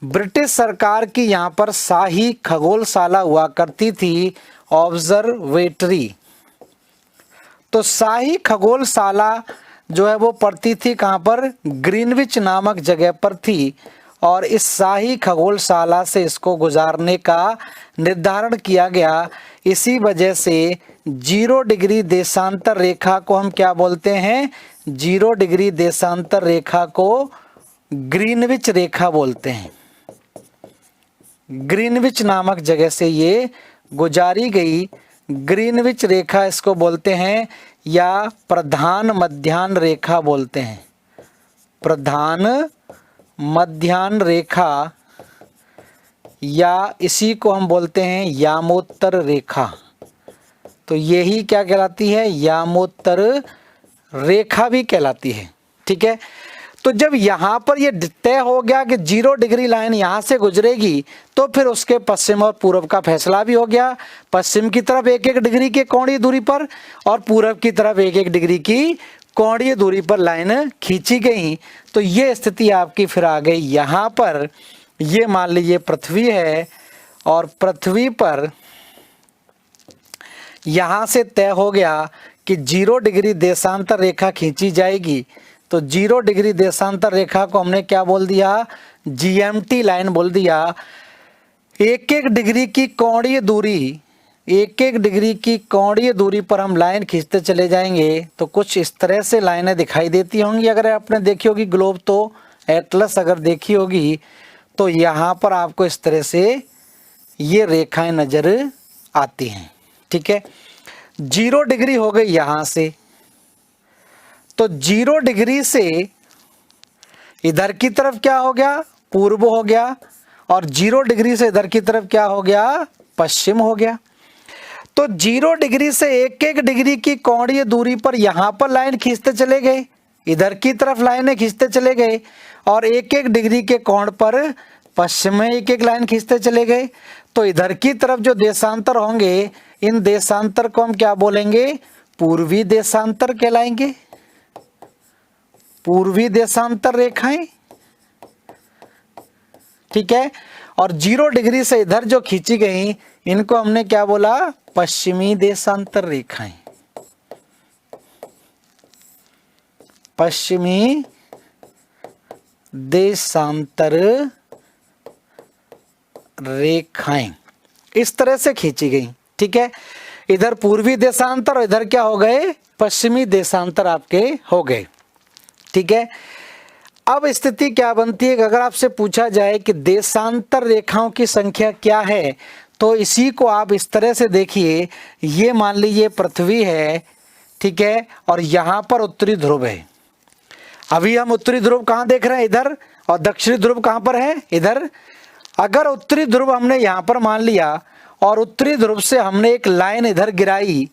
ब्रिटिश सरकार की यहाँ पर शाही खगोलशाला हुआ करती थी, ऑब्जर्वेटरी। तो शाही खगोलशाला जो है वो पड़ती थी कहाँ पर, ग्रीनविच नामक जगह पर थी। और इस शाही खगोलशाला से इसको गुजारने का निर्धारण किया गया। इसी वजह से 0 डिग्री देशांतर रेखा को हम क्या बोलते हैं, 0 डिग्री देशांतर रेखा को ग्रीनविच रेखा बोलते हैं। ग्रीनविच नामक जगह से ये गुजारी गई ग्रीनविच रेखा इसको बोलते हैं, या प्रधान मध्याह्न रेखा बोलते हैं। प्रधान मध्याह्न रेखा, या इसी को हम बोलते हैं यामोत्तर रेखा। तो यही क्या कहलाती है, यामोत्तर रेखा भी कहलाती है। ठीक है, तो जब यहाँ पर ये तय हो गया कि 0 डिग्री लाइन यहाँ से गुजरेगी, तो फिर उसके पश्चिम और पूर्व का फैसला भी हो गया। पश्चिम की तरफ 1-1 डिग्री के कोणीय दूरी पर और पूर्व की तरफ 1-1 डिग्री की कोणीय दूरी पर लाइन खींची गई। तो ये स्थिति आपकी फिर आ गई यहाँ पर। ये मान लीजिए पृथ्वी है, और पृथ्वी पर यहाँ से तय हो गया कि 0 डिग्री देशांतर रेखा खींची जाएगी। तो 0 डिग्री देशांतर रेखा को हमने क्या बोल दिया, जीएमटी लाइन बोल दिया। 1-1 डिग्री की कोणीय दूरी, 1-1 डिग्री की कोणीय दूरी पर हम लाइन खींचते चले जाएंगे। तो कुछ इस तरह से लाइनें दिखाई देती होंगी। अगर आपने देखी होगी ग्लोब, तो एटलस अगर देखी होगी, तो यहाँ पर आपको इस तरह से ये रेखाएं नजर आती हैं। ठीक है, 0 डिग्री हो गई यहाँ से, तो 0 डिग्री से इधर की तरफ क्या हो गया, पूर्व हो गया, और 0 डिग्री से इधर की तरफ क्या हो गया, पश्चिम हो गया। तो 0 डिग्री से 1-1 डिग्री की कोणीय दूरी पर यहाँ पर लाइन खींचते चले गए, इधर की तरफ लाइनें खींचते चले गए, और 1-1 डिग्री के कोण पर पश्चिम में 1-1 लाइन खींचते चले गए। तो इधर की तरफ जो देशांतर होंगे, इन देशांतर को हम क्या बोलेंगे, पूर्वी देशांतर कहलाएंगे। पूर्वी देशांतर रेखाएं। ठीक है, और 0 डिग्री से इधर जो खींची गई, इनको हमने क्या बोला, पश्चिमी देशांतर रेखाएं। पश्चिमी देशांतर रेखाएं इस तरह से खींची गई। ठीक है, इधर पूर्वी देशांतर और इधर क्या हो गए, पश्चिमी देशांतर आपके हो गए। ठीक है, अब स्थिति क्या बनती है, अगर आपसे पूछा जाए कि देशांतर रेखाओं की संख्या क्या है, तो इसी को आप इस तरह से देखिए। ये मान लीजिए पृथ्वी है, ठीक है, और यहाँ पर उत्तरी ध्रुव है। अभी हम उत्तरी ध्रुव कहाँ देख रहे हैं, इधर, और दक्षिणी ध्रुव कहाँ पर है, इधर। अगर उत्तरी ध्रुव हमने यहाँ पर मान लिया, और उत्तरी ध्रुव से हमने एक लाइन इधर गिराई,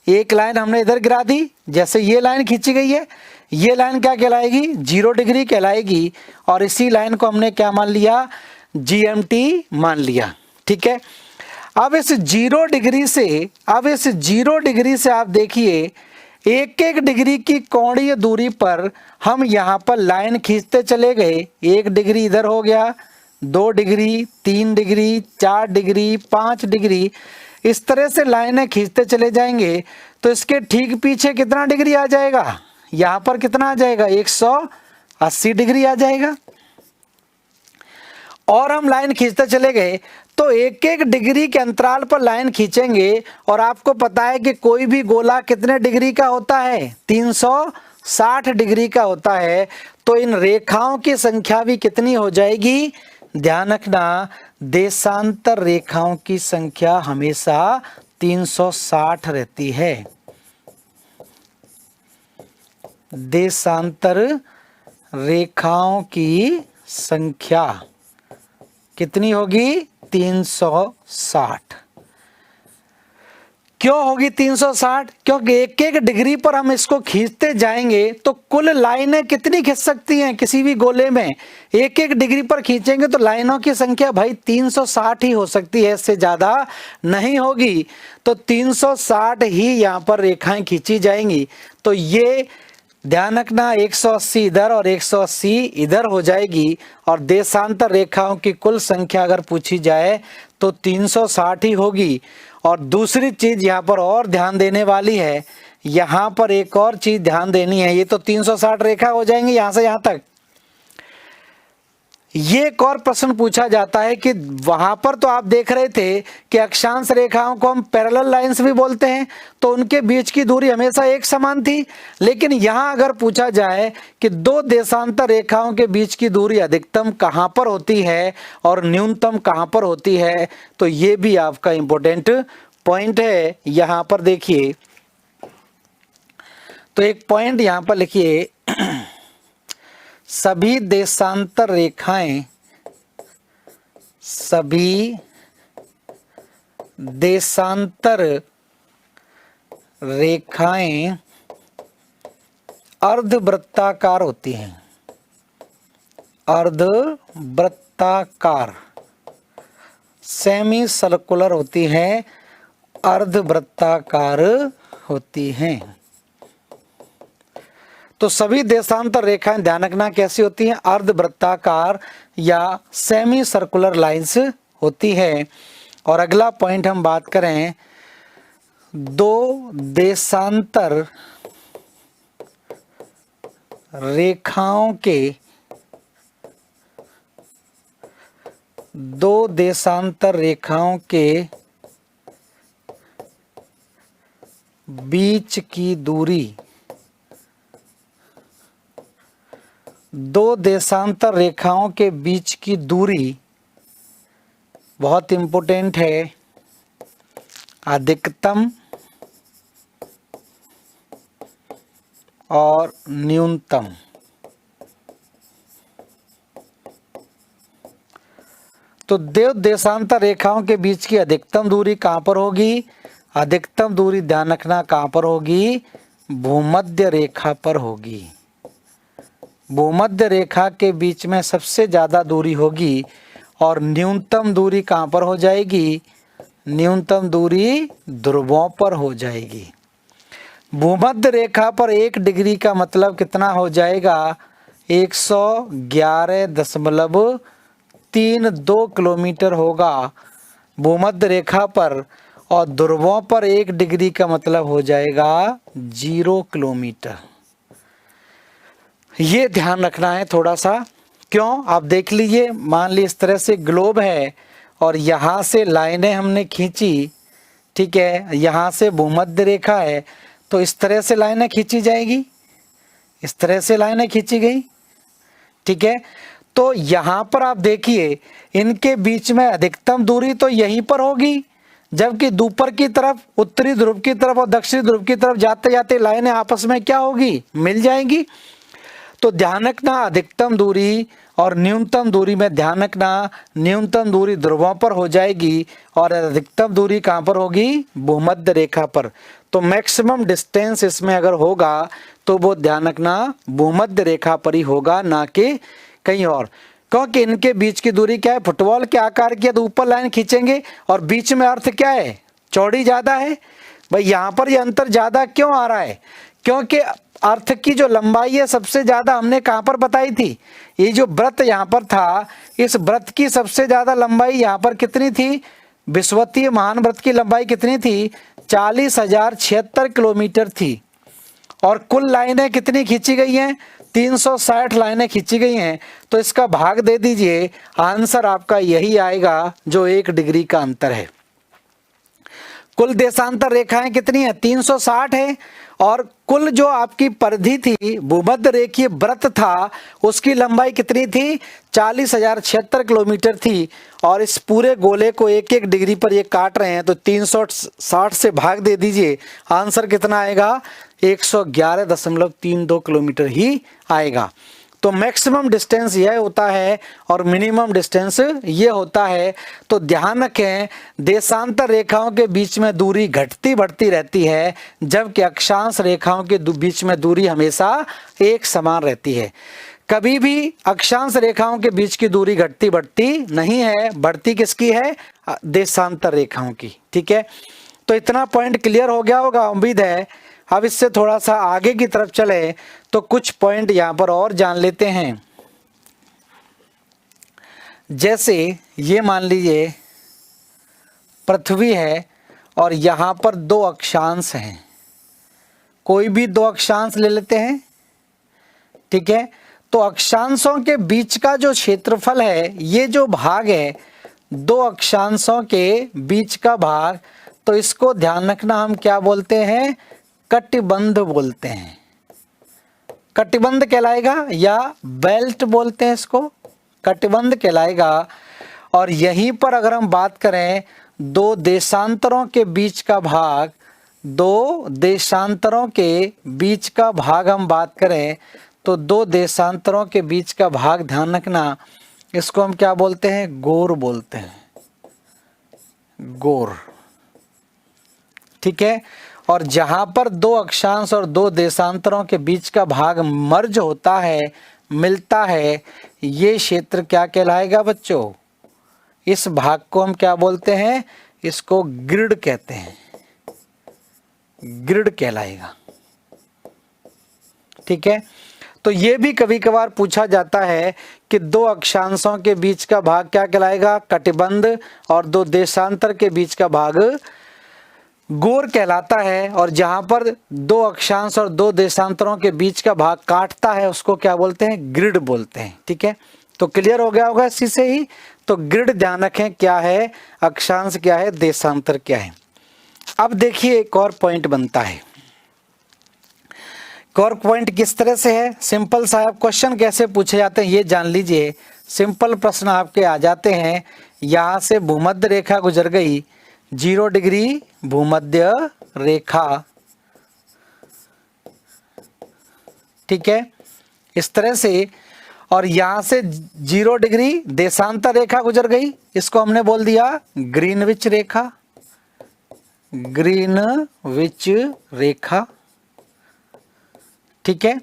एक लाइन हमने इधर गिरा दी, जैसे ये लाइन खींची गई है, ये लाइन क्या कहलाएगी, 0 डिग्री कहलाएगी। और इसी लाइन को हमने क्या मान लिया, जीएमटी मान लिया। ठीक है, अब इस 0 डिग्री से आप देखिए 1-1 डिग्री की कोणीय दूरी पर हम यहाँ पर लाइन खींचते चले गए। 1 डिग्री इधर हो गया, 2 डिग्री, 3 डिग्री, 4 डिग्री, 5 डिग्री, इस तरह से लाइनें खींचते चले जाएंगे। तो इसके ठीक पीछे कितना डिग्री आ जाएगा, यहाँ पर कितना आ जाएगा, 180 डिग्री आ जाएगा। और हम लाइन खींचते चले गए, तो 1-1 डिग्री के अंतराल पर लाइन खींचेंगे। और आपको पता है कि कोई भी गोला कितने डिग्री का होता है, 360 डिग्री का होता है। तो इन रेखाओं की संख्या भी कितनी हो जाएगी, ध्यान रखना, देशांतर रेखाओं की संख्या हमेशा 360 रहती है। देशांतर रेखाओं की संख्या कितनी होगी, 360। क्यों होगी 360, क्योंकि 1-1 डिग्री पर हम इसको खींचते जाएंगे तो कुल लाइनें कितनी खींच सकती हैं किसी भी गोले में, 1-1 डिग्री पर खींचेंगे तो लाइनों की संख्या भाई 360 ही हो सकती है, इससे ज्यादा नहीं होगी। तो 360 ही यहाँ पर रेखाएं खींची जाएंगी। तो ये ध्यान रखना 180 इधर और 180 इधर हो जाएगी, और देशांतर रेखाओं की कुल संख्या अगर पूछी जाए तो 360 ही होगी। और दूसरी चीज यहाँ पर और ध्यान देने वाली है, यहाँ पर एक और चीज ध्यान देनी है। ये तो 360 रेखा हो जाएंगी यहाँ से यहाँ तक। ये एक और प्रश्न पूछा जाता है कि वहां पर तो आप देख रहे थे कि अक्षांश रेखाओं को हम पैरेलल लाइंस भी बोलते हैं, तो उनके बीच की दूरी हमेशा एक समान थी। लेकिन यहां अगर पूछा जाए कि दो देशांतर रेखाओं के बीच की दूरी अधिकतम कहां पर होती है और न्यूनतम कहां पर होती है, तो ये भी आपका इंपॉर्टेंट पॉइंट है। यहां पर देखिए, तो एक पॉइंट यहां पर लिखिए, सभी देशांतर रेखाएं, सभी देशांतर रेखाएं अर्धवृत्ताकार होती हैं। अर्धवृत्ताकार, सेमी सर्कुलर होती हैं, अर्धवृत्ताकार होती हैं। तो सभी देशांतर रेखाएं ध्यान रखना कैसी होती हैं, अर्धवृत्ताकार या सेमी सर्कुलर लाइंस होती है। और अगला पॉइंट हम बात करें, दो देशांतर रेखाओं के, दो देशांतर रेखाओं के बीच की दूरी, दो देशांतर रेखाओं के बीच की दूरी बहुत इंपॉर्टेंट है, अधिकतम और न्यूनतम। तो दो देशांतर रेखाओं के बीच की अधिकतम दूरी कहां पर होगी? अधिकतम दूरी ध्यान रखना कहां पर होगी? भूमध्य रेखा पर होगी। भूमध्य रेखा के बीच में सबसे ज्यादा दूरी होगी। और न्यूनतम दूरी कहां पर हो जाएगी? न्यूनतम दूरी ध्रुवों पर हो जाएगी। भूमध्य रेखा पर 1 डिग्री का मतलब कितना हो जाएगा? 111.32 किलोमीटर होगा भूमध्य रेखा पर, और ध्रुवों पर 1 डिग्री का मतलब हो जाएगा 0 किलोमीटर। ये ध्यान रखना है थोड़ा सा। क्यों? आप देख लीजिए, मान ली इस तरह से ग्लोब है और यहाँ से लाइनें हमने खींची, ठीक है, यहाँ से भूमध्य रेखा है, तो इस तरह से लाइनें खींची जाएगी, इस तरह से लाइनें खींची गई, ठीक है। तो यहाँ पर आप देखिए, इनके बीच में अधिकतम दूरी तो यहीं पर होगी, जबकि ऊपर की तरफ, उत्तरी ध्रुव की तरफ और दक्षिणी ध्रुव की तरफ जाते जाते लाइनें आपस में क्या होगी? मिल जाएंगी। तो ध्यान रखना अधिकतम दूरी और न्यूनतम दूरी में ध्यान रखना, न्यूनतम दूरी ध्रुवों पर हो जाएगी और अधिकतम दूरी कहां पर होगी? भूमध्य रेखा पर। तो मैक्सिमम डिस्टेंस इसमें अगर होगा तो वो ध्यान रखना भूमध्य रेखा पर ही होगा, ना कि कहीं और। क्योंकि इनके बीच की दूरी क्या है? फुटबॉल के आकार की, तो ऊपर लाइन खींचेंगे और बीच में अर्थ क्या है? चौड़ी ज्यादा है। भाई यहाँ पर ये अंतर ज्यादा क्यों आ रहा है? क्योंकि अर्थ की जो लंबाई है सबसे ज्यादा हमने कहां पर बताई थी? ये जो वृत्त यहां पर था, इस वृत्त की सबसे ज्यादा लंबाई यहां पर कितनी थी? विषुवतीय महान वृत्त की लंबाई कितनी थी? 40,076 किलोमीटर थी। और कुल लाइनें कितनी खींची गई हैं? 360 लाइनें खींची गई हैं। तो इसका भाग दे दीजिए, आंसर आपका यही आएगा जो 1 डिग्री का अंतर है। कुल देशांतर रेखाएं कितनी है? 360 है। और कुल जो आपकी परिधि थी, भूमध्य रेखीय वृत्त था, उसकी लंबाई कितनी थी? 40,076 किलोमीटर थी। और इस पूरे गोले को 1-1 डिग्री पर ये काट रहे हैं, तो 360 से भाग दे दीजिए, आंसर कितना आएगा? 111.32 किलोमीटर ही आएगा। तो मैक्सिमम डिस्टेंस यह होता है और मिनिमम डिस्टेंस ये होता है। तो ध्यान रखें, देशांतर रेखाओं के बीच में दूरी घटती बढ़ती रहती है, जबकि अक्षांश रेखाओं के बीच में दूरी हमेशा एक समान रहती है। कभी भी अक्षांश रेखाओं के बीच की दूरी घटती बढ़ती नहीं है, बढ़ती किसकी है? देशांतर रेखाओं की। ठीक है, तो इतना पॉइंट क्लियर हो गया होगा उम्मीद है। अब इससे थोड़ा सा आगे की तरफ चले तो कुछ पॉइंट यहाँ पर और जान लेते हैं। जैसे ये मान लीजिए पृथ्वी है और यहाँ पर दो अक्षांश हैं, कोई भी दो अक्षांश ले लेते हैं, ठीक है। तो अक्षांशों के बीच का जो क्षेत्रफल है, ये जो भाग है दो अक्षांशों के बीच का भाग, तो इसको ध्यान रखना हम क्या बोलते हैं, कटिबंध बोलते हैं। कटिबंध कहलाएगा या बेल्ट बोलते हैं इसको, कटिबंध कहलाएगा। और यहीं पर अगर हम बात करें दो देशांतरों के बीच का भाग, दो देशांतरों के बीच का भाग हम बात करें तो दो देशांतरों के बीच का भाग ध्यान रखना, इसको हम क्या बोलते हैं, गोर बोलते हैं, गोर, ठीक है। और जहां पर दो अक्षांश और दो देशांतरों के बीच का भाग मर्ज होता है, मिलता है, ये क्षेत्र क्या कहलाएगा बच्चों, इस भाग को हम क्या बोलते हैं, इसको ग्रिड कहते हैं, ग्रिड कहलाएगा, ठीक है। तो ये भी कभी कभार पूछा जाता है कि दो अक्षांशों के बीच का भाग क्या कहलाएगा, कटिबंध, और दो देशांतर के बीच का भाग गोर कहलाता है। और जहां पर दो अक्षांश और दो देशांतरों के बीच का भाग काटता है उसको क्या बोलते हैं, ग्रिड बोलते हैं, ठीक है। तो क्लियर हो गया होगा इसी से ही। तो ग्रिड ध्यान रखें क्या है, अक्षांश क्या है, देशांतर क्या है। अब देखिए एक और पॉइंट बनता है। एक और पॉइंट किस तरह से है, सिंपल सा, आप क्वेश्चन कैसे पूछे जाते हैं ये जान लीजिए। सिंपल प्रश्न आपके आ जाते हैं, यहां से भूमध्य रेखा गुजर गई, 0 डिग्री भूमध्य रेखा, ठीक है, इस तरह से। और यहां से 0 डिग्री देशांतर रेखा गुजर गई, इसको हमने बोल दिया ग्रीनविच रेखा, ग्रीनविच रेखा, ठीक है।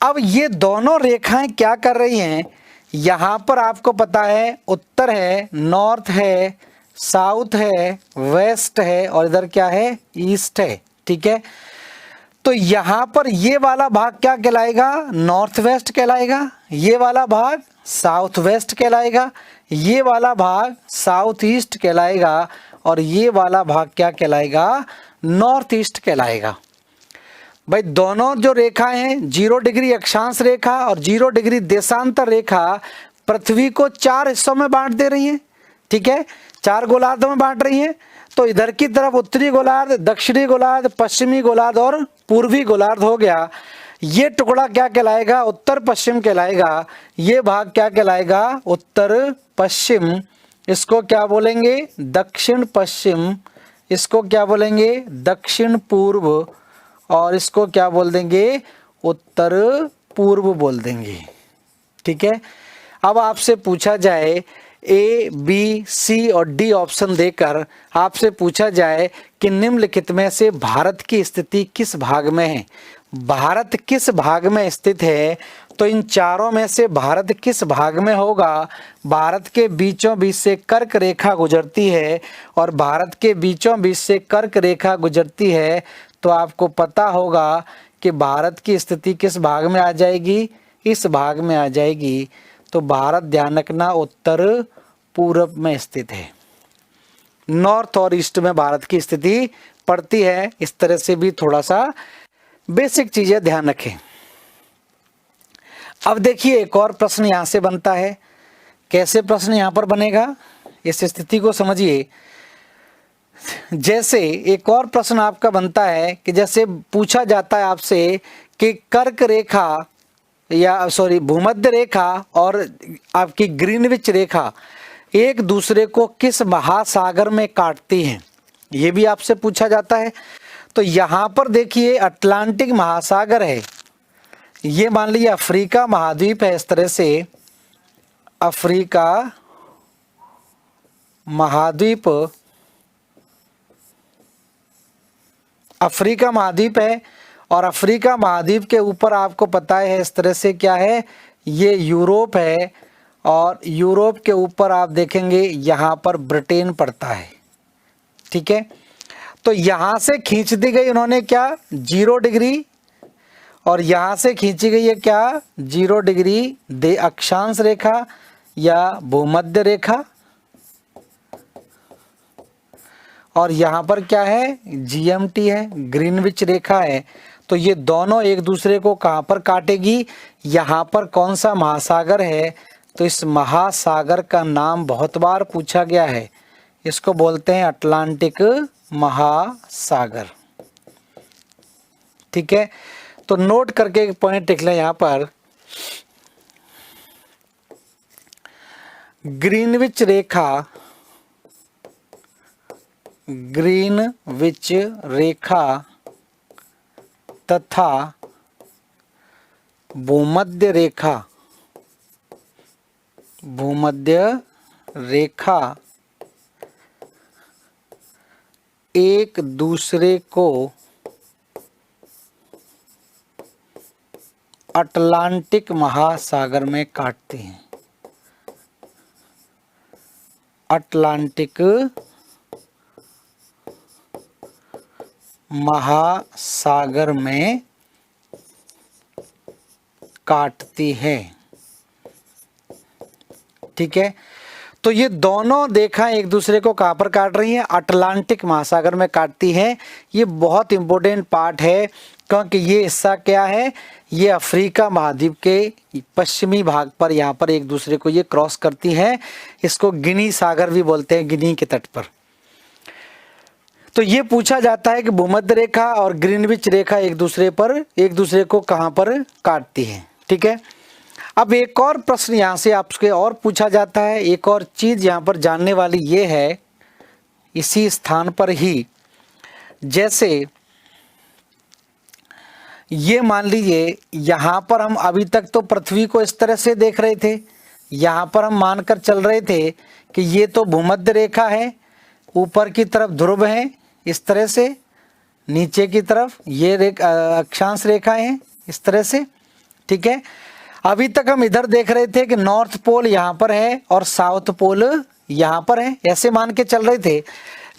अब ये दोनों रेखाएं क्या कर रही हैं, यहां पर आपको पता है उत्तर है, नॉर्थ है, साउथ है, वेस्ट है, और इधर क्या है, ईस्ट है, ठीक है। तो यहां पर ये वाला भाग क्या कहलाएगा, नॉर्थ वेस्ट कहलाएगा, ये वाला भाग साउथ वेस्ट कहलाएगा, ये वाला भाग साउथ ईस्ट कहलाएगा, और ये वाला भाग क्या कहलाएगा, नॉर्थ ईस्ट कहलाएगा। भाई दोनों जो रेखाएं हैं, 0 डिग्री अक्षांश रेखा और 0 डिग्री देशांतर रेखा, पृथ्वी को 4 हिस्सों में बांट दे रही हैं, ठीक है, 4 गोलार्धों में बांट रही हैं। तो इधर की तरफ उत्तरी गोलार्ध, दक्षिणी गोलार्ध, पश्चिमी गोलार्ध और पूर्वी गोलार्ध हो गया। ये टुकड़ा क्या कहलाएगा, उत्तर पश्चिम कहलाएगा। ये भाग क्या कहलाएगा, उत्तर पश्चिम। इसको क्या बोलेंगे, दक्षिण पश्चिम। इसको क्या बोलेंगे, दक्षिण पूर्व। और इसको क्या बोल देंगे, उत्तर पूर्व बोल देंगे, ठीक है। अब आपसे पूछा जाए A, B, C और D ऑप्शन देकर आपसे पूछा जाए कि निम्नलिखित में से भारत की स्थिति किस भाग में है, भारत किस भाग में स्थित है, तो इन चारों में से भारत किस भाग में होगा। भारत के बीचों बीच से कर्क रेखा गुजरती है, और भारत के बीचों बीच से कर्क रेखा गुजरती है, तो आपको पता होगा कि भारत की स्थिति किस भाग में आ जाएगी, इस भाग में आ जाएगी। तो भारत ध्यान रखना उत्तर पूर्व में स्थित है, नॉर्थ और ईस्ट में भारत की स्थिति पड़ती है। इस तरह से भी थोड़ा सा बेसिक चीजें ध्यान रखें। अब देखिए एक और प्रश्न यहां से बनता है। कैसे प्रश्न यहां पर बनेगा, इस स्थिति को समझिए। जैसे एक और प्रश्न आपका बनता है कि जैसे पूछा जाता है आपसे कि कर्क रेखा या भूमध्य रेखा और आपकी ग्रीनविच रेखा एक दूसरे को किस महासागर में काटती हैं, ये भी आपसे पूछा जाता है। तो यहाँ पर देखिए अटलांटिक महासागर है, ये मान लीजिए अफ्रीका महाद्वीप है। इस तरह से अफ्रीका महाद्वीप, अफ्रीका महाद्वीप है, और अफ्रीका महाद्वीप के ऊपर आपको पता है इस तरह से क्या है, ये यूरोप है, और यूरोप के ऊपर आप देखेंगे यहाँ पर ब्रिटेन पड़ता है, ठीक है। तो यहां से खींच दी गई उन्होंने क्या 0 डिग्री, और यहां से खींची गई है क्या 0 डिग्री दे अक्षांश रेखा या भूमध्य रेखा, और यहां पर क्या है जीएमटी है, ग्रीनविच रेखा है। तो ये दोनों एक दूसरे को कहां पर काटेगी, यहां पर कौन सा महासागर है, तो इस महासागर का नाम बहुत बार पूछा गया है, इसको बोलते हैं अटलांटिक महासागर। ठीक है, तो नोट करके एक पॉइंट लिख लें यहां पर, ग्रीनविच रेखा, ग्रीनविच रेखा तथा भूमध्य रेखा, भूमध्य रेखा एक दूसरे को अटलांटिक महासागर में काटते हैं, अटलांटिक महासागर में काटती है। ठीक है, तो ये दोनों रेखाएं एक दूसरे को कहां पर काट रही हैं, अटलांटिक महासागर में काटती हैं। ये बहुत इंपॉर्टेंट पार्ट है, क्योंकि ये हिस्सा क्या है, ये अफ्रीका महाद्वीप के पश्चिमी भाग पर यहाँ पर एक दूसरे को ये क्रॉस करती हैं। इसको गिनी सागर भी बोलते हैं, गिनी के तट पर। तो ये पूछा जाता है कि भूमध्य रेखा और ग्रीनविच रेखा एक दूसरे को कहां पर काटती है। ठीक है, अब एक और प्रश्न यहां से आपसे और पूछा जाता है, एक और चीज यहां पर जानने वाली ये है, इसी स्थान पर ही, जैसे ये मान लीजिए यहां पर हम अभी तक तो पृथ्वी को इस तरह से देख रहे थे, यहां पर हम मानकर चल रहे थे कि ये तो भूमध्य रेखा है, ऊपर की तरफ ध्रुव है इस तरह से, नीचे की तरफ ये अक्षांश रेखाएं हैं इस तरह से। ठीक है, अभी तक हम इधर देख रहे थे कि नॉर्थ पोल यहाँ पर है और साउथ पोल यहाँ पर है, ऐसे मान के चल रहे थे।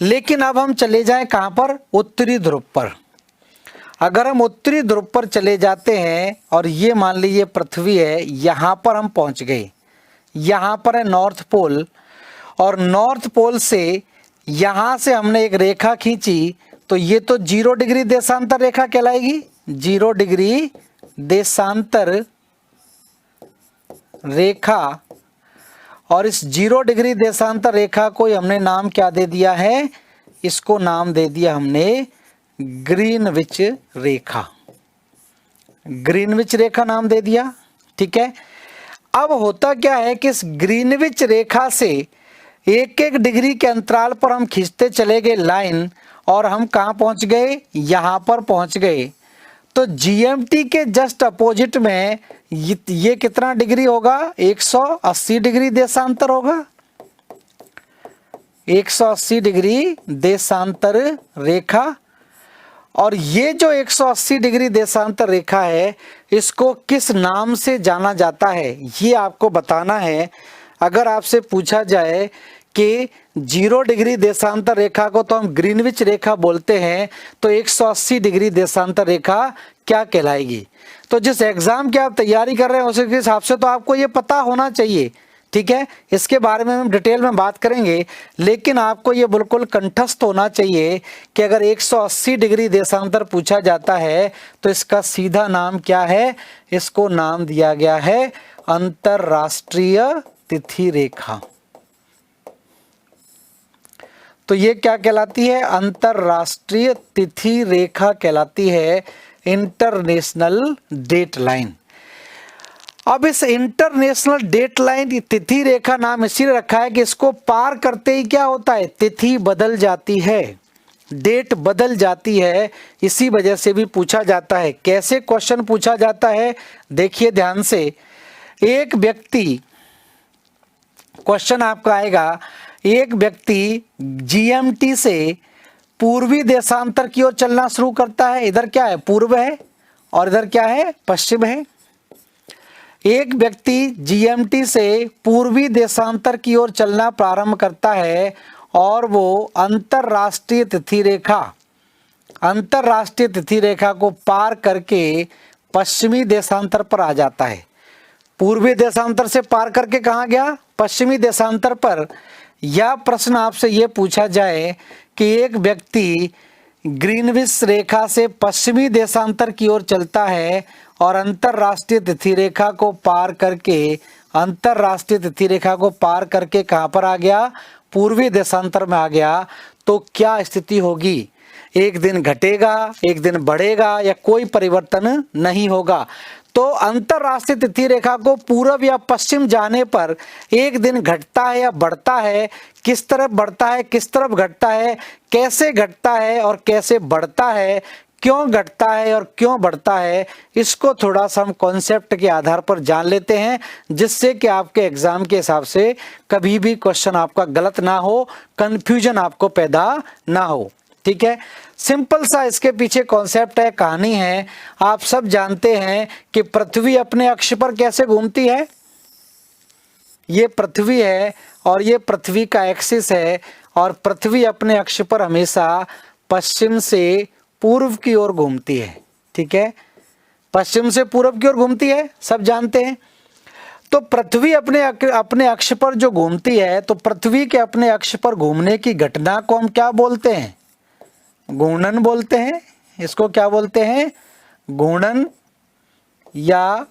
लेकिन अब हम चले जाएं कहाँ पर, उत्तरी ध्रुव पर। अगर हम उत्तरी ध्रुव पर चले जाते हैं और ये मान लीजिए पृथ्वी है, यहाँ पर हम पहुँच गए, यहाँ पर है नॉर्थ पोल, और नॉर्थ पोल से यहाँ से हमने एक रेखा खींची, तो ये तो 0 डिग्री देशांतर रेखा कहलाएगी, 0 डिग्री देशांतर रेखा। और इस 0 डिग्री देशांतर रेखा को हमने नाम क्या दे दिया है, इसको नाम दे दिया हमने ग्रीनविच रेखा, ग्रीनविच रेखा नाम दे दिया। ठीक है, अब होता क्या है कि इस ग्रीनविच रेखा से एक एक डिग्री के अंतराल पर हम खींचते चले गए लाइन, और हम कहाँ पहुँच गए, यहाँ पर पहुँच गए। तो जीएमटी के जस्ट अपोजिट में ये कितना डिग्री होगा, 180 डिग्री देशांतर होगा, 180 डिग्री देशांतर रेखा। और ये जो 180 डिग्री देशांतर रेखा है, इसको किस नाम से जाना जाता है, ये आपको बताना है। अगर आपसे पूछा जाए कि 0 डिग्री देशांतर रेखा को तो हम ग्रीनविच रेखा बोलते हैं, तो 180 डिग्री देशांतर रेखा क्या कहलाएगी। तो जिस एग्जाम की आप तैयारी कर रहे हैं उसके हिसाब से तो आपको ये पता होना चाहिए। ठीक है, इसके बारे में हम डिटेल में बात करेंगे, लेकिन आपको ये बिल्कुल कंठस्थ होना चाहिए कि अगर 180 डिग्री देशांतर पूछा जाता है तो इसका सीधा नाम क्या है, इसको नाम दिया गया है अंतरराष्ट्रीय तिथि रेखा। तो ये क्या कहलाती है, अंतरराष्ट्रीय तिथि रेखा कहलाती है, इंटरनेशनल डेट लाइन। अब इस इंटरनेशनल डेट लाइन तिथि रेखा नाम इसीलिए रखा है कि इसको पार करते ही क्या होता है, तिथि बदल जाती है, डेट बदल जाती है। इसी वजह से भी पूछा जाता है। कैसे क्वेश्चन पूछा जाता है, देखिए ध्यान से। एक व्यक्ति, क्वेश्चन आपका आएगा, एक व्यक्ति जीएमटी से पूर्वी देशांतर की ओर चलना शुरू करता है। इधर क्या है, पूर्व है, और इधर क्या है, पश्चिम है। एक व्यक्ति जीएमटी से पूर्वी देशांतर की ओर चलना प्रारंभ करता है और वो अंतरराष्ट्रीय तिथि रेखा अंतरराष्ट्रीय तिथि रेखा को पार करके पश्चिमी देशांतर पर आ जाता है। पूर्वी देशांतर से पार करके कहाँ गया? पश्चिमी देशांतर पर। यह प्रश्न आपसे ये पूछा जाए कि एक व्यक्ति ग्रीनविच रेखा से पश्चिमी देशांतर की ओर चलता है और अंतरराष्ट्रीय तिथि रेखा को पार करके कहाँ पर आ गया? पूर्वी देशांतर में आ गया, तो क्या स्थिति होगी? एक दिन घटेगा, एक दिन बढ़ेगा, या कोई परिवर्तन नहीं होगा। तो अंतरराष्ट्रीय तिथि रेखा को पूर्व या पश्चिम जाने पर एक दिन घटता है या बढ़ता है, किस तरफ बढ़ता है, किस तरफ घटता है, कैसे घटता है और कैसे बढ़ता है, क्यों घटता है और क्यों बढ़ता है, इसको थोड़ा सा हम कॉन्सेप्ट के आधार पर जान लेते हैं, जिससे कि आपके एग्जाम के हिसाब से कभी भी क्वेश्चन आपका गलत ना हो, कंफ्यूजन आपको पैदा ना हो। ठीक है, सिंपल सा इसके पीछे कॉन्सेप्ट है, कहानी है। आप सब जानते हैं कि पृथ्वी अपने अक्ष पर कैसे घूमती है। ये पृथ्वी है और ये पृथ्वी का एक्सिस है, और पृथ्वी अपने अक्ष पर हमेशा पश्चिम से पूर्व की ओर घूमती है। ठीक है, पश्चिम से पूर्व की ओर घूमती है, सब जानते हैं। तो पृथ्वी अपने अक्ष पर जो घूमती है, तो पृथ्वी के अपने अक्ष पर घूमने की घटना को हम क्या बोलते हैं? घूर्णन बोलते हैं। इसको क्या बोलते हैं? घूर्णन या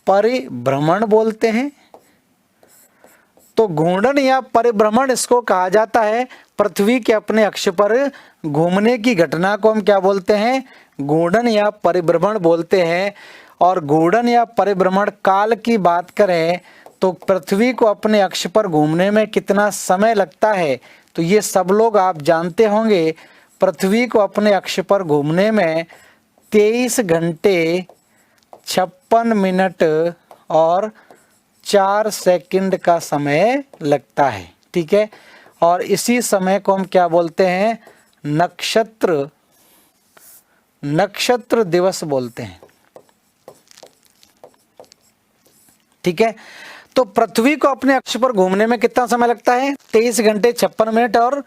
परिभ्रमण बोलते हैं। तो घूर्णन या परिभ्रमण इसको कहा जाता है। पृथ्वी के अपने अक्ष पर घूमने की घटना को हम क्या बोलते हैं? घूर्णन या परिभ्रमण बोलते हैं। और घूर्णन या परिभ्रमण काल की बात करें तो पृथ्वी को अपने अक्ष पर घूमने में कितना समय लगता है, तो ये सब लोग आप जानते होंगे। पृथ्वी को अपने अक्ष पर घूमने में 23 घंटे 56 मिनट और 4 सेकंड का समय लगता है। ठीक है, और इसी समय को हम क्या बोलते हैं? नक्षत्र दिवस बोलते हैं। ठीक है, तो पृथ्वी को अपने अक्ष पर घूमने में कितना समय लगता है? 23 घंटे 56 मिनट और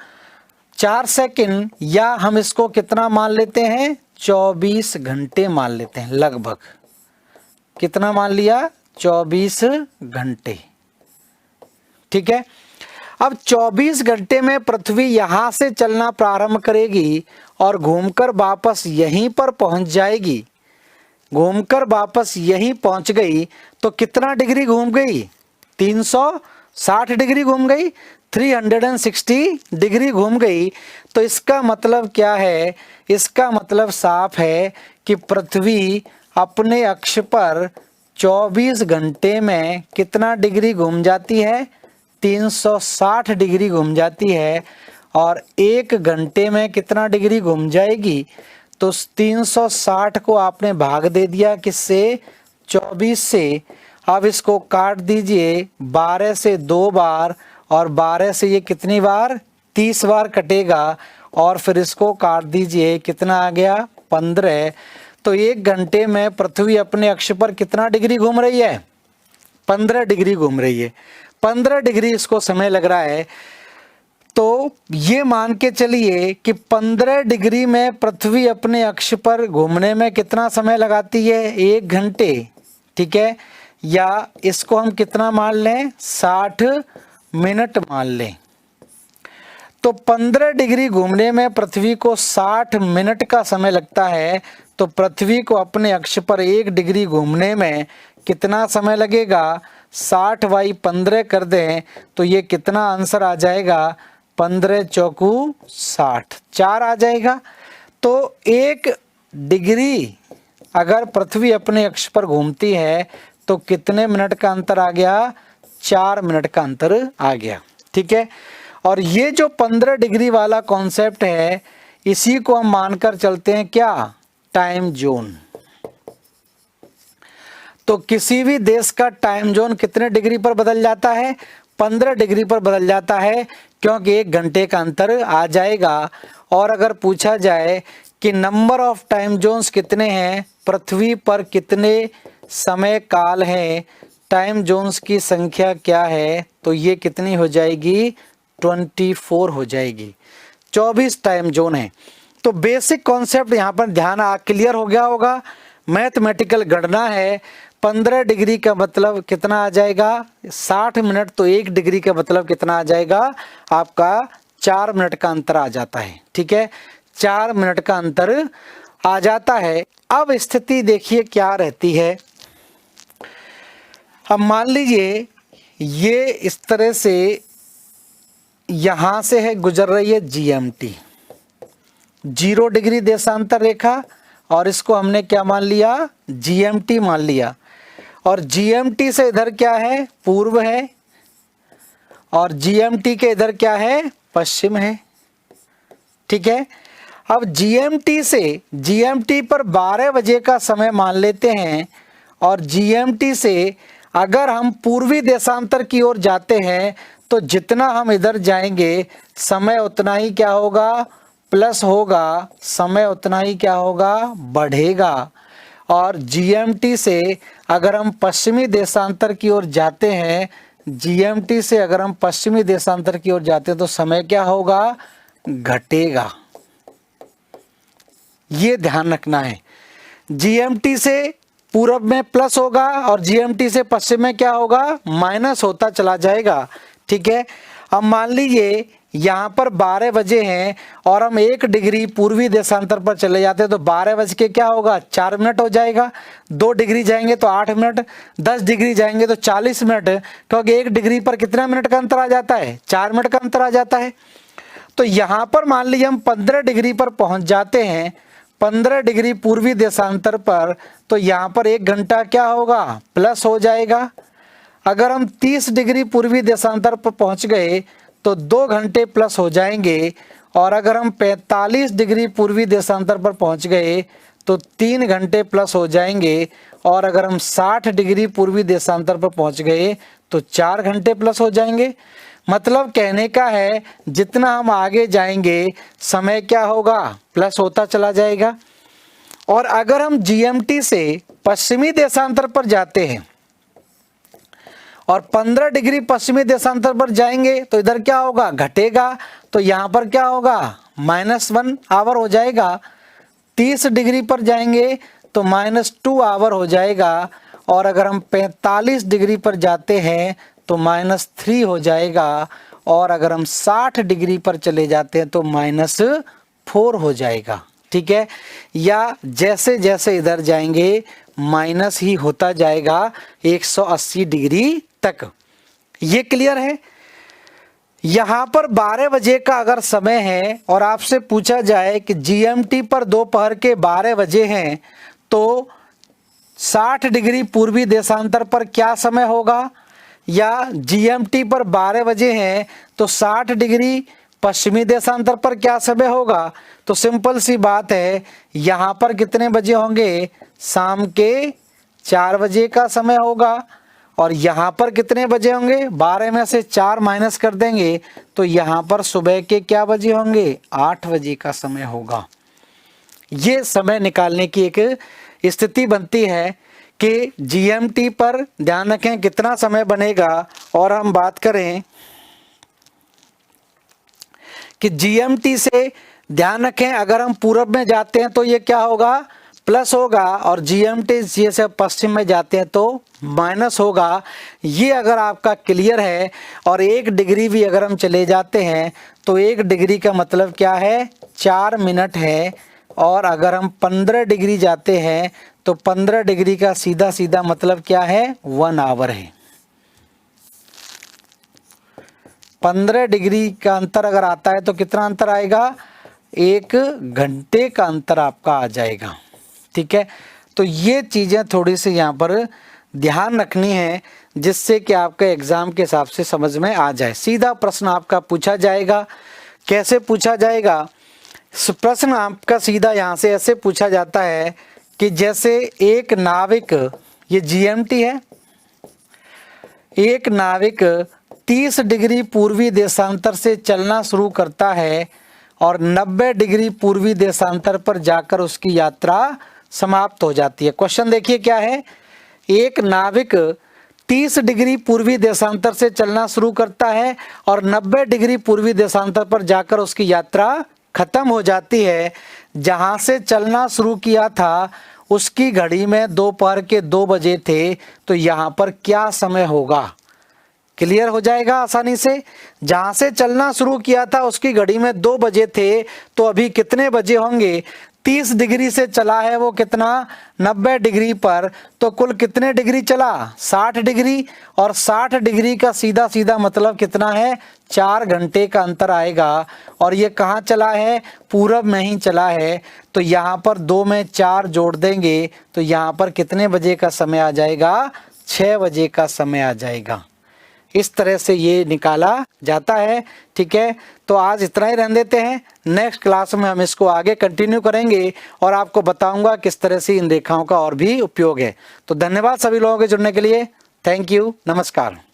4 सेकंड, या हम इसको कितना मान लेते हैं? 24 घंटे मान लेते हैं लगभग। कितना मान लिया? 24 घंटे। ठीक है, अब 24 घंटे में पृथ्वी यहां से चलना प्रारंभ करेगी और घूमकर वापस यहीं पर पहुंच जाएगी। घूमकर वापस यहीं पहुंच गई तो कितना डिग्री घूम गई? 360 डिग्री घूम गई, 360 डिग्री घूम गई। तो इसका मतलब क्या है? इसका मतलब साफ है कि पृथ्वी अपने अक्ष पर 24 घंटे में कितना डिग्री घूम जाती है? 360 डिग्री घूम जाती है। और 1 घंटे में कितना डिग्री घूम जाएगी? तो 360 को आपने भाग दे दिया किससे? 24 से। अब इसको काट दीजिए 12 से 2 बार, और 12 से ये कितनी बार? 30 बार कटेगा। और फिर इसको काट दीजिए, कितना आ गया? 15। तो 1 घंटे में पृथ्वी अपने अक्ष पर कितना डिग्री घूम रही है? 15 डिग्री घूम रही है। 15 डिग्री इसको समय लग रहा है। तो ये मान के चलिए कि 15 डिग्री में पृथ्वी अपने अक्ष पर घूमने में कितना समय लगाती है? 1 घंटे। ठीक है, या इसको हम कितना मान लें? 60 मिनट मान लें। तो 15 डिग्री घूमने में पृथ्वी को 60 मिनट का समय लगता है। तो पृथ्वी को अपने अक्ष पर 1 डिग्री घूमने में कितना समय लगेगा? 60 × 15 कर दें तो ये कितना आंसर आ जाएगा? 15 चौकू 60, 4 आ जाएगा। तो 1 डिग्री अगर पृथ्वी अपने अक्ष पर घूमती है तो कितने मिनट का अंतर आ गया? 4 मिनट का अंतर आ गया। ठीक है, और ये जो 15 डिग्री वाला कॉन्सेप्ट है, इसी को हम मानकर चलते हैं क्या? Time zone. तो किसी भी देश का टाइम जोन कितने डिग्री पर बदल जाता है? 15 डिग्री पर बदल जाता है, क्योंकि 1 घंटे का अंतर आ जाएगा। और अगर पूछा जाए कि नंबर ऑफ टाइम जोन्स कितने हैं, पृथ्वी पर कितने समय काल हैं, टाइम जोन्स की संख्या क्या है, तो ये कितनी हो जाएगी? 24 हो जाएगी। 24 टाइम जोन है। तो बेसिक कॉन्सेप्ट यहाँ पर ध्यान क्लियर हो गया होगा। मैथमेटिकल गणना है, 15 डिग्री का मतलब कितना आ जाएगा 60 मिनट, तो 1 डिग्री का मतलब कितना आ जाएगा आपका 4 मिनट का अंतर आ जाता है। ठीक है, 4 मिनट का अंतर आ जाता है। अब स्थिति देखिए क्या रहती है। अब मान लीजिए ये इस तरह से यहां से है गुजर रही है जीएमटी, 0 डिग्री देशांतर रेखा, और इसको हमने क्या मान लिया जीएमटी मान लिया। और जीएमटी से इधर क्या है पूर्व है, और जीएमटी के इधर क्या है पश्चिम है। ठीक है, अब जीएमटी पर 12 बजे का समय मान लेते हैं, और जीएमटी से अगर हम पूर्वी देशांतर की ओर जाते हैं तो जितना हम इधर जाएंगे समय उतना ही क्या होगा प्लस होगा, समय उतना ही क्या होगा बढ़ेगा। और जीएमटी से अगर हम पश्चिमी देशांतर की ओर जाते हैं, जीएमटी से अगर हम पश्चिमी देशांतर की ओर जाते हैं तो समय क्या होगा घटेगा। ये ध्यान रखना है। जीएमटी से पूरब में प्लस होगा और जीएमटी से पश्चिम में क्या होगा माइनस होता चला जाएगा। ठीक है, अब मान लीजिए यहाँ पर 12 बजे हैं और हम 1 डिग्री पूर्वी देशांतर पर चले जाते हैं तो 12 बज के क्या होगा 4 मिनट हो जाएगा। 2 डिग्री जाएंगे तो 8 मिनट, 10 डिग्री जाएंगे तो 40 मिनट, क्योंकि 1 डिग्री पर कितना मिनट का अंतर आ जाता है 4 मिनट का अंतर आ जाता है। तो यहाँ पर मान लीजिए हम 15 डिग्री पर पहुंच जाते हैं, 15 डिग्री पूर्वी देशांतर पर, तो यहाँ पर 1 घंटा क्या होगा प्लस हो जाएगा। अगर हम 30 डिग्री पूर्वी देशांतर पर पहुंच गए तो 2 घंटे प्लस हो जाएंगे, और अगर हम 45 डिग्री पूर्वी देशांतर पर पहुंच गए तो 3 घंटे प्लस हो जाएंगे, और अगर हम 60 डिग्री पूर्वी देशांतर पर पहुंच गए तो 4 घंटे प्लस हो जाएंगे। मतलब कहने का है जितना हम आगे जाएंगे समय क्या होगा प्लस होता चला जाएगा। और अगर हम जीएमटी से पश्चिमी देशांतर पर जाते हैं और 15 डिग्री पश्चिमी देशांतर पर जाएंगे तो इधर क्या होगा घटेगा, तो यहाँ पर क्या होगा -1 आवर हो जाएगा। 30 डिग्री पर जाएंगे तो -2 आवर हो जाएगा, और अगर हम 45 डिग्री पर जाते हैं तो -3 हो जाएगा, और अगर हम 60 डिग्री पर चले जाते हैं तो -4 हो जाएगा। ठीक है, या जैसे जैसे इधर जाएंगे माइनस ही होता जाएगा 180 डिग्री तक। ये क्लियर है। यहाँ पर 12 बजे का अगर समय है और आपसे पूछा जाए कि जीएमटी पर दोपहर के 12 बजे हैं तो 60 डिग्री पूर्वी देशांतर पर क्या समय होगा, या जीएमटी पर 12 बजे हैं तो 60 डिग्री पश्चिमी देशांतर पर क्या समय होगा। तो सिंपल सी बात है, यहाँ पर कितने बजे होंगे शाम के 4 बजे का समय होगा, और यहाँ पर कितने बजे होंगे 12 में से 4 माइनस कर देंगे तो यहाँ पर सुबह के क्या बजे होंगे 8 बजे का समय होगा। ये समय निकालने की एक स्थिति बनती है कि जीएमटी पर ध्यान रखें कितना समय बनेगा। और हम बात करें कि जीएमटी से ध्यान रखें अगर हम पूरब में जाते हैं तो ये क्या होगा प्लस होगा, और जीएमटी से पश्चिम में जाते हैं तो माइनस होगा। ये अगर आपका क्लियर है, और 1 डिग्री भी अगर हम चले जाते हैं तो 1 डिग्री का मतलब क्या है 4 मिनट है, और अगर हम 15 डिग्री जाते हैं तो 15 डिग्री का सीधा सीधा मतलब क्या है 1 आवर है। 15 डिग्री का अंतर अगर आता है तो कितना अंतर आएगा 1 घंटे का अंतर आपका आ जाएगा। ठीक है, तो ये चीज़ें थोड़ी सी यहाँ पर ध्यान रखनी है जिससे कि आपके एग्जाम के हिसाब से समझ में आ जाए। सीधा प्रश्न आपका पूछा जाएगा। कैसे पूछा जाएगा, प्रश्न आपका सीधा यहाँ से ऐसे पूछा जाता है कि जैसे एक नाविक, ये जीएमटी है, एक नाविक 30 डिग्री पूर्वी देशांतर से चलना शुरू करता है और 90 डिग्री पूर्वी देशांतर पर जाकर उसकी यात्रा समाप्त हो जाती है। क्वेश्चन देखिए क्या है, एक नाविक 30 डिग्री पूर्वी देशांतर से चलना शुरू करता है और 90 डिग्री पूर्वी देशांतर पर जाकर उसकी यात्रा खत्म हो जाती है। जहां से चलना शुरू किया था उसकी घड़ी में दोपहर के 2 बजे थे, तो यहाँ पर क्या समय होगा? क्लियर हो जाएगा आसानी से। जहां से चलना शुरू किया था उसकी घड़ी में 2 बजे थे, तो अभी कितने बजे होंगे? 30 डिग्री से चला है वो कितना? 90 डिग्री पर, तो कुल कितने डिग्री चला? 60 डिग्री। और 60 डिग्री का सीधा सीधा मतलब कितना है? 4 घंटे का अंतर आएगा। और ये कहाँ चला है? पूरब में ही चला है। तो यहाँ पर 2 में 4 जोड़ देंगे तो यहाँ पर कितने बजे का समय आ जाएगा? 6 बजे का समय आ जाएगा। इस तरह से ये निकाला जाता है। ठीक है, तो आज इतना ही रहने देते हैं। नेक्स्ट क्लास में हम इसको आगे कंटिन्यू करेंगे और आपको बताऊंगा किस तरह से इन रेखाओं का और भी उपयोग है। तो धन्यवाद सभी लोगों के जुड़ने के लिए। थैंक यू, नमस्कार।